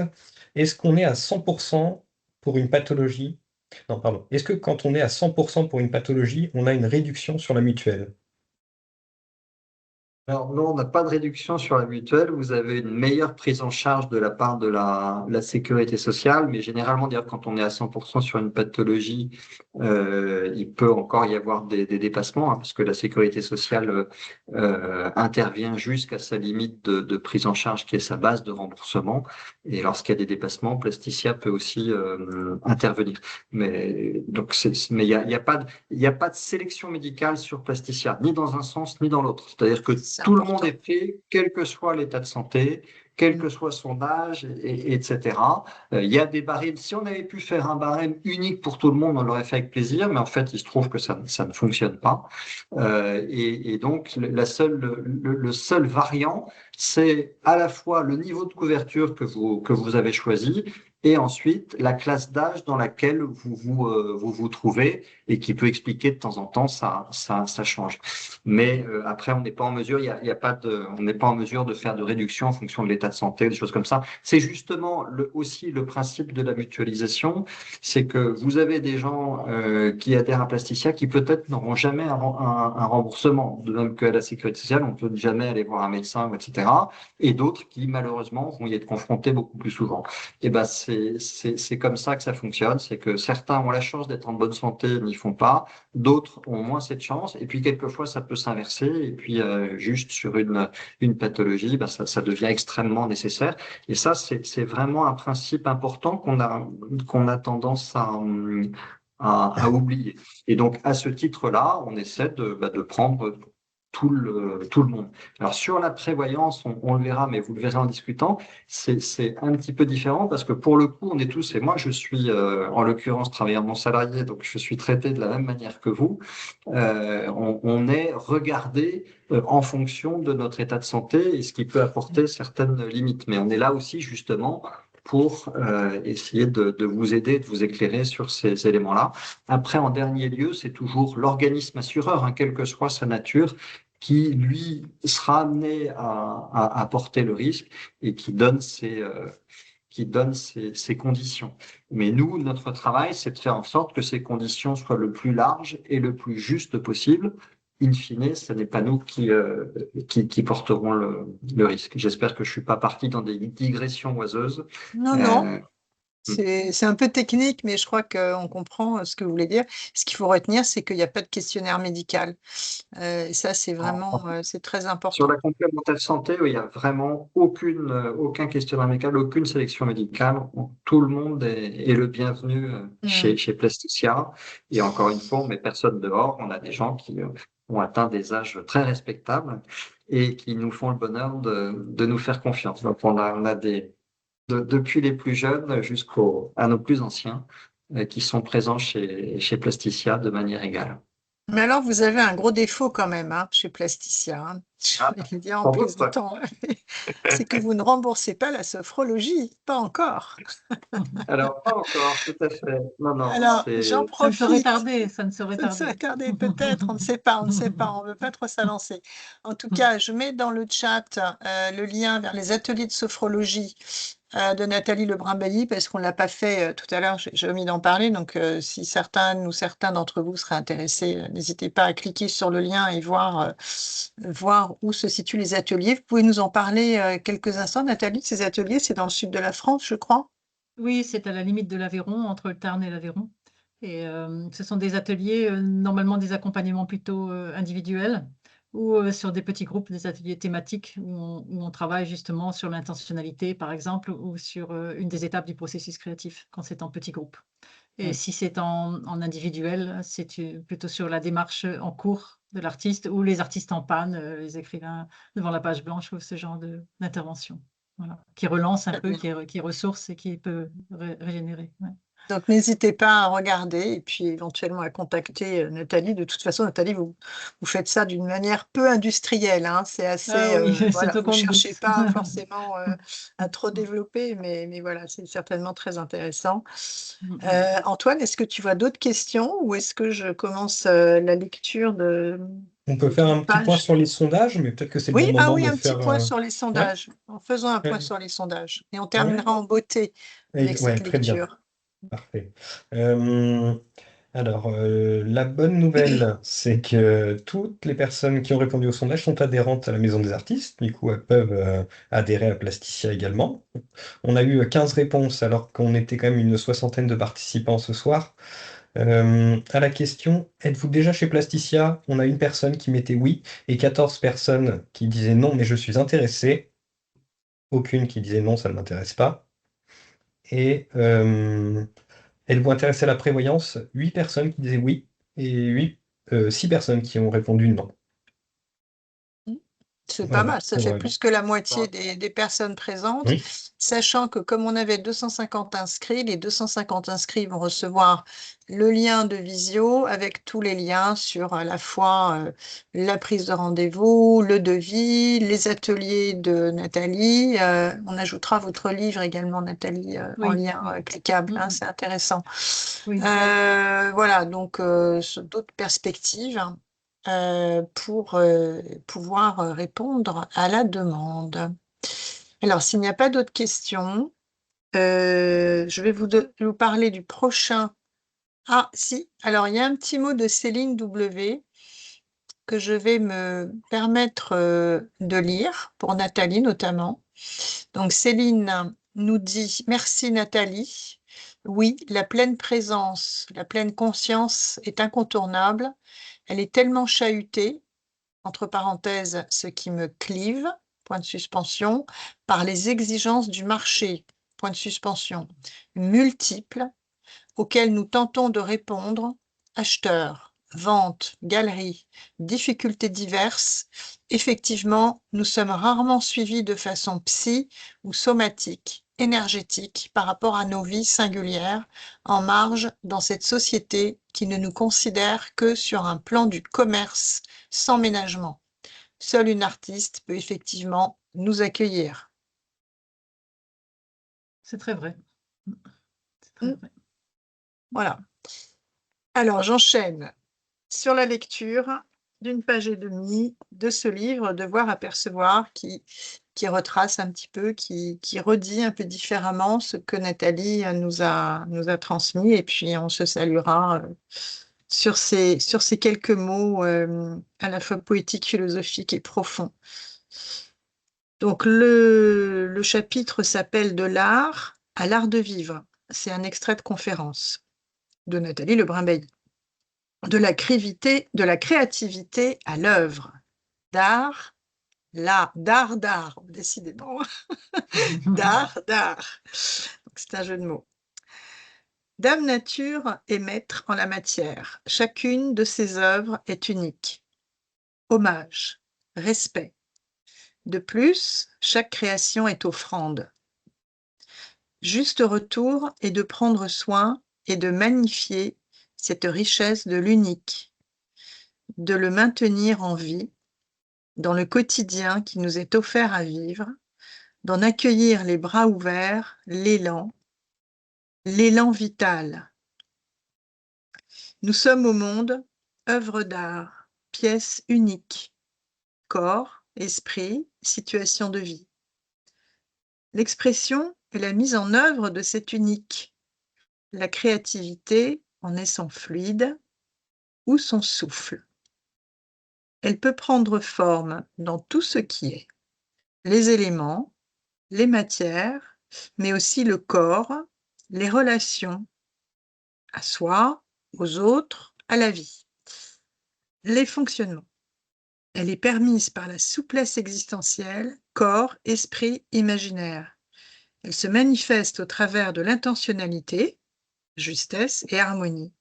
Est-ce qu'on est à 100% pour une pathologie? Non, pardon. Est-ce que quand on est à 100% pour une pathologie, on a une réduction sur la mutuelle? Alors, non, on n'a pas de réduction sur la mutuelle. Vous avez une meilleure prise en charge de la part de la sécurité sociale, mais généralement, dire quand on est à 100% sur une pathologie, il peut encore y avoir des dépassements, parce que la sécurité sociale intervient jusqu'à sa limite de prise en charge, qui est sa base de remboursement. Et lorsqu'il y a des dépassements, Plasticien peut aussi intervenir. Mais donc, mais il y a pas de sélection médicale sur Plasticien, ni dans un sens ni dans l'autre. C'est-à-dire que tout le monde est pris, quel que soit l'état de santé, quel que soit son âge, etc. Il y a des barèmes. Si on avait pu faire un barème unique pour tout le monde, on l'aurait fait avec plaisir, mais en fait, il se trouve que ça ne fonctionne pas. Et donc, le seul variant, c'est à la fois le niveau de couverture que vous avez choisi, et ensuite la classe d'âge dans laquelle vous trouvez, et qui peut expliquer de temps en temps ça change. Mais après, on n'est pas en mesure, on n'est pas en mesure de faire de réduction en fonction de l'état de santé, des choses comme ça. C'est justement aussi le principe de la mutualisation, c'est que vous avez des gens qui adhèrent à Plasticien qui peut-être n'auront jamais un remboursement, de même qu'à la sécurité sociale, on ne peut jamais aller voir un médecin, etc. Et d'autres qui malheureusement vont y être confrontés beaucoup plus souvent. Et ben c'est comme ça que ça fonctionne, c'est que certains ont la chance d'être en bonne santé, n'y font pas, d'autres ont moins cette chance, et puis quelquefois ça peut s'inverser, et puis juste sur une pathologie, ça devient extrêmement nécessaire. Et ça, c'est vraiment un principe important qu'on a tendance à oublier. Et donc, à ce titre-là, on essaie de prendre tout le monde. Alors, sur la prévoyance, on le verra, mais vous le verrez en discutant, c'est un petit peu différent parce que pour le coup, on est tous, et moi, je suis en l'occurrence travailleur non salarié, donc je suis traité de la même manière que vous. On est regardé en fonction de notre état de santé et ce qui peut apporter certaines limites. Mais on est là aussi, justement, pour essayer de vous aider, de vous éclairer sur ces éléments-là. Après, en dernier lieu, c'est toujours l'organisme assureur, quelle que soit sa nature, qui, lui, sera amené à porter le risque et qui donne ses conditions. Mais nous, notre travail, c'est de faire en sorte que ces conditions soient le plus larges et le plus justes possible. In fine, ce n'est pas nous qui porterons le risque. J'espère que je ne suis pas parti dans des digressions oiseuses. Non. C'est un peu technique, mais je crois qu'on comprend ce que vous voulez dire. Ce qu'il faut retenir, c'est qu'il n'y a pas de questionnaire médical. Ça, c'est vraiment c'est très important. Sur la complémentaire santé, il n'y a vraiment aucun questionnaire médical, aucune sélection médicale. Tout le monde est le bienvenu chez Plasticien. Et encore une fois, on ne met personne dehors. On a des gens qui ont atteint des âges très respectables et qui nous font le bonheur de nous faire confiance. Donc, on a depuis les plus jeunes jusqu'à nos plus anciens qui sont présents chez Plasticien de manière égale. Mais alors, vous avez un gros défaut quand même chez Plasticien. Je vais dire en plus de temps. C'est que vous ne remboursez pas la sophrologie. Pas encore. Alors, pas encore, tout à fait. Non. Alors, j'en profite. Ça ne serait tardé peut-être, on ne sait pas, on ne veut pas trop s'avancer. En tout cas, je mets dans le chat le lien vers les ateliers de sophrologie de Nathalie Lebrun-Bailly, parce qu'on ne l'a pas fait tout à l'heure, j'ai omis d'en parler. Donc, si certains ou certains d'entre vous seraient intéressés, n'hésitez pas à cliquer sur le lien et voir où se situent les ateliers. Vous pouvez nous en parler quelques instants, Nathalie? Ces ateliers, c'est dans le sud de la France, je crois. Oui, c'est à la limite de l'Aveyron, entre le Tarn et l'Aveyron. Et ce sont des ateliers, normalement des accompagnements plutôt individuels ou sur des petits groupes, des ateliers thématiques où on travaille justement sur l'intentionnalité, par exemple, ou sur une des étapes du processus créatif quand c'est en petits groupes. Et si c'est en individuel, c'est plutôt sur la démarche en cours de l'artiste ou les artistes en panne, les écrivains devant la page blanche ou ce genre d'intervention. Voilà. Qui relance un peu, qui ressource et qui peut régénérer. Ouais. Donc, n'hésitez pas à regarder et puis éventuellement à contacter Nathalie. De toute façon, Nathalie, vous faites ça d'une manière peu industrielle, hein. C'est assez, Ah oui, voilà, c'est au vous ne cherchez compte-gouttes. pas forcément à trop développer, mais voilà, c'est certainement très intéressant. Antoine, est-ce que tu vois d'autres questions ou est-ce que je commence la lecture On peut faire un d'une petit point page? sur les sondages, mais peut-être que c'est le bon Oui, ah moment oui, de un petit faire. point sur les Ouais, sondages. En faisant un point ouais, sur les sondages. Et on ouais. terminera en beauté avec Ouais, cette très bien. lecture. Parfait. Euh, la bonne nouvelle, c'est que toutes les personnes qui ont répondu au sondage sont adhérentes à la Maison des Artistes. Du coup, elles peuvent adhérer à Plasticien également. On a eu 15 réponses alors qu'on était quand même une soixantaine de participants ce soir. À la question, êtes-vous déjà chez Plasticia? On a une personne qui mettait oui et 14 personnes qui disaient non, mais je suis intéressé. Aucune qui disait non, ça ne m'intéresse pas. Et êtes-vous intéressé à la prévoyance? 8 personnes qui disaient oui et 6 personnes qui ont répondu non. C'est pas Voilà, mal, ça fait plus que la moitié des personnes présentes, Oui, sachant que comme on avait 250 inscrits, les 250 inscrits vont recevoir le lien de visio avec tous les liens sur à la fois la prise de rendez-vous, le devis, les ateliers de Nathalie. On ajoutera votre livre également, Nathalie, en Oui, lien oui. cliquable, hein, c'est intéressant. Oui. Voilà, donc d'autres perspectives pour pouvoir répondre à la demande. Alors, s'il n'y a pas d'autres questions, je vais vous parler du prochain. Ah, si, alors il y a un petit mot de Céline W que je vais me permettre de lire, pour Nathalie notamment. Donc, Céline nous dit: merci Nathalie. Oui, la pleine présence, la pleine conscience est incontournable. Elle est tellement chahutée, entre parenthèses, ce qui me clive, point de suspension, par les exigences du marché, point de suspension, multiples, auxquelles nous tentons de répondre, acheteurs, ventes, galeries, difficultés diverses. Effectivement, nous sommes rarement suivis de façon psy ou somatique, énergétique, par rapport à nos vies singulières, en marge dans cette société qui ne nous considère que sur un plan du commerce, sans ménagement. Seule une artiste peut effectivement nous accueillir. C'est très vrai. C'est très vrai. Voilà. Alors, j'enchaîne sur la lecture d'une page et demie de ce livre, Devoir apercevoir, qui retrace un petit peu, qui redit un peu différemment ce que Nathalie nous a transmis, et puis on se saluera sur ces quelques mots à la fois poétiques, philosophiques et profonds. Donc, le chapitre s'appelle De l'art à l'art de vivre. C'est un extrait de conférence de Nathalie Lebrun-Bailly. De la créativité à l'œuvre. D'art, d'art, décidément. D'art. Donc, c'est un jeu de mots. Dame Nature est maître en la matière. Chacune de ses œuvres est unique. Hommage, respect. De plus, chaque création est offrande. Juste retour est de prendre soin et de magnifier cette richesse de l'unique, de le maintenir en vie dans le quotidien qui nous est offert à vivre, d'en accueillir les bras ouverts, l'élan vital. Nous sommes au monde, œuvre d'art, pièce unique, corps, esprit, situation de vie. L'expression est la mise en œuvre de cet unique. La créativité en est son fluide ou son souffle. Elle peut prendre forme dans tout ce qui est les éléments, les matières, mais aussi le corps, les relations à soi, aux autres, à la vie. Les fonctionnements. Elle est permise par la souplesse existentielle, corps, esprit, imaginaire. Elle se manifeste au travers de l'intentionnalité, justesse et harmonie.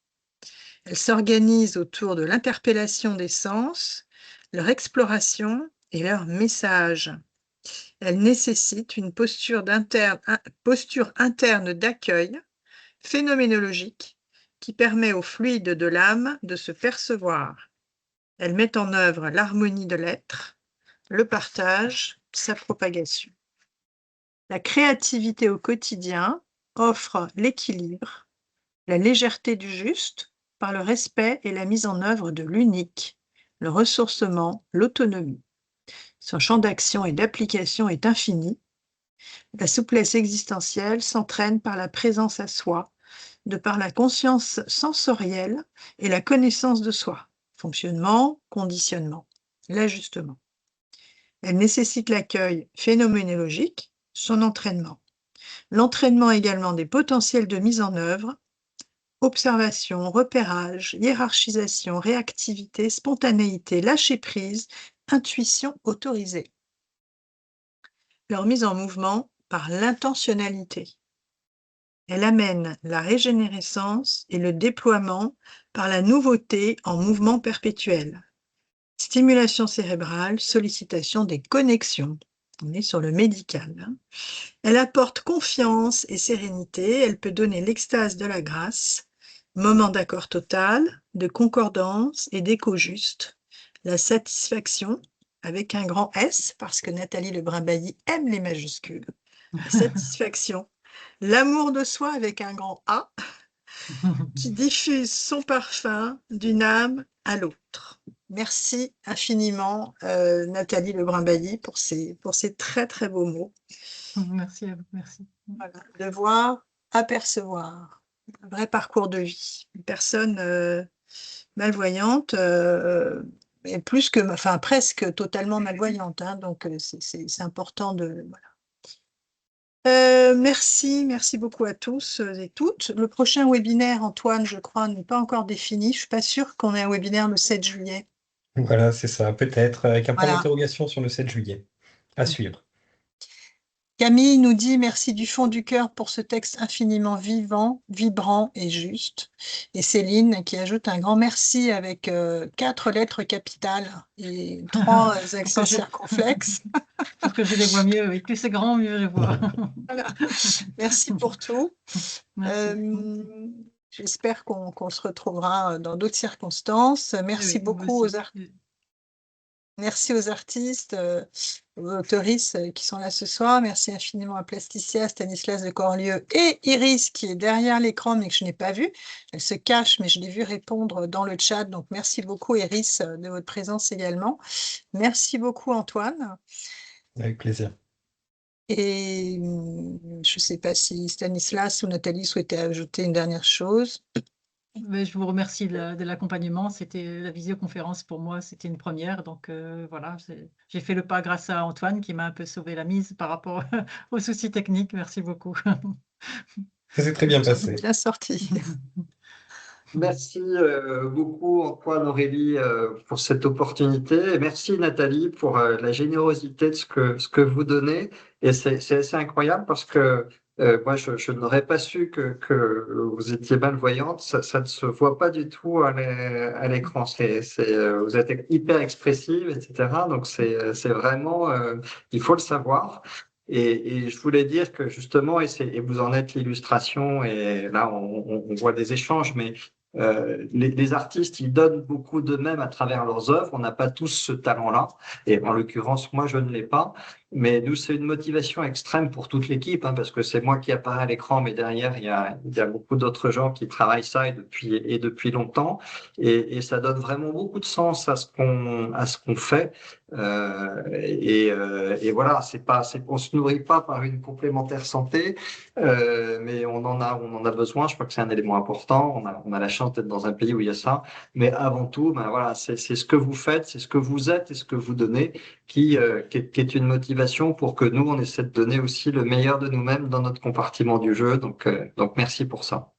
Elle s'organise autour de l'interpellation des sens, leur exploration et leur message. Elle nécessite une posture interne d'accueil phénoménologique qui permet au fluide de l'âme de se percevoir. Elle met en œuvre l'harmonie de l'être, le partage, sa propagation. La créativité au quotidien offre l'équilibre, la légèreté du juste par le respect et la mise en œuvre de l'unique, le ressourcement, l'autonomie. Son champ d'action et d'application est infini. La souplesse existentielle s'entraîne par la présence à soi, de par la conscience sensorielle et la connaissance de soi, fonctionnement, conditionnement, l'ajustement. Elle nécessite l'accueil phénoménologique, son entraînement. L'entraînement également des potentiels de mise en œuvre, observation, repérage, hiérarchisation, réactivité, spontanéité, lâcher-prise, intuition autorisée. Leur mise en mouvement par l'intentionnalité. Elle amène la régénérescence et le déploiement par la nouveauté en mouvement perpétuel. Stimulation cérébrale, sollicitation des connexions. On est sur le médical. Elle apporte confiance et sérénité. Elle peut donner l'extase de la grâce, moment d'accord total, de concordance et d'écho juste. La satisfaction, avec un grand S, parce que Nathalie Lebrun-Bailly aime les majuscules. La satisfaction. L'amour de soi avec un grand A qui diffuse son parfum d'une âme à l'autre. Merci infiniment, Nathalie Lebrun-Bailly, pour ces très, très beaux mots. Merci à vous, merci. Voilà, de voir, apercevoir, un vrai parcours de vie. Une personne malvoyante, et plus que, enfin presque totalement malvoyante, hein, donc c'est important de... Voilà. Merci beaucoup à tous et toutes. Le prochain webinaire, Antoine, je crois, n'est pas encore défini. Je ne suis pas sûre qu'on ait un webinaire le 7 juillet. Voilà, c'est ça, peut-être, avec un point Voilà. d'interrogation sur le 7 juillet. À suivre. Camille nous dit merci du fond du cœur pour ce texte infiniment vivant, vibrant et juste. Et Céline qui ajoute un grand merci avec 4 lettres capitales et 3 accents circonflexes. Pour que je les vois mieux, oui. Plus c'est grand, mieux je les vois. Voilà. Merci pour tout. Merci. J'espère qu'on se retrouvera dans d'autres circonstances. Merci Oui, beaucoup aussi. Merci aux artistes, aux autoristes qui sont là ce soir. Merci infiniment à Plasticia, Stanislas de Corlieu et Iris qui est derrière l'écran mais que je n'ai pas vue. Elle se cache mais je l'ai vue répondre dans le chat. Donc merci beaucoup Iris de votre présence également. Merci beaucoup Antoine. Avec plaisir. Et je ne sais pas si Stanislas ou Nathalie souhaitaient ajouter une dernière chose. Mais je vous remercie de l'accompagnement. C'était la visioconférence pour moi, c'était une première. Donc voilà, j'ai fait le pas grâce à Antoine qui m'a un peu sauvé la mise par rapport aux soucis techniques. Merci beaucoup. Ça s'est très bien passé. Bien sorti. Merci beaucoup Antoine, Aurélie pour cette opportunité et merci Nathalie pour la générosité de ce que vous donnez et c'est assez incroyable parce que moi je n'aurais pas su que vous étiez malvoyante, ça ne se voit pas du tout à l'écran, vous êtes hyper expressive etc. Donc c'est vraiment il faut le savoir. Et je voulais dire que justement, et vous en êtes l'illustration, et là on voit des échanges, mais les artistes, ils donnent beaucoup d'eux-mêmes à travers leurs œuvres. On n'a pas tous ce talent-là. Et en l'occurrence, moi, je ne l'ai pas. Mais nous, c'est une motivation extrême pour toute l'équipe, hein, parce que c'est moi qui apparaît à l'écran, mais derrière, il y a beaucoup d'autres gens qui travaillent ça et depuis longtemps. Et ça donne vraiment beaucoup de sens à ce qu'on fait. Et voilà, on se nourrit pas par une complémentaire santé, mais on en a besoin. Je crois que c'est un élément important. On a la chance d'être dans un pays où il y a ça. Mais avant tout, ben voilà, c'est ce que vous faites, c'est ce que vous êtes et ce que vous donnez qui est une motivation pour que nous, on essaie de donner aussi le meilleur de nous-mêmes dans notre compartiment du jeu. Donc merci pour ça.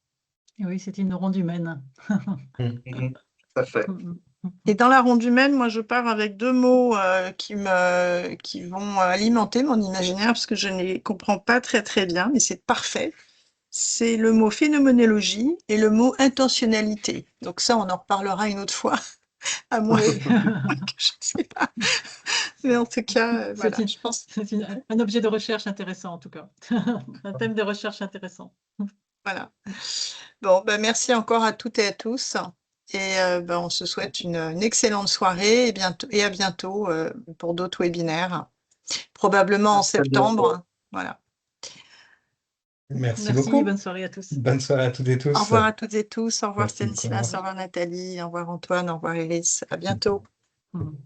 Et oui, c'est une ronde humaine. Tout à fait. Et dans la ronde humaine, moi, je pars avec deux mots qui vont alimenter mon imaginaire parce que je ne les comprends pas très très bien, mais c'est parfait. C'est le mot phénoménologie et le mot intentionnalité. Donc ça, on en reparlera une autre fois, à moins Oui. que je ne sais pas. Mais en tout cas, voilà, je pense. C'est un objet de recherche intéressant, en tout cas. Un thème de recherche intéressant. Voilà. Bon, ben, merci encore à toutes et à tous. Et ben, on se souhaite une excellente soirée et à bientôt pour d'autres webinaires, probablement en Très bientôt. septembre. Voilà. Merci Merci, beaucoup. bonne soirée à tous. Bonne soirée à toutes et tous. Au revoir à toutes et tous. Au revoir Merci beaucoup. Stanislas, au revoir Nathalie, au revoir Antoine, au revoir Iris. À bientôt. Mhm.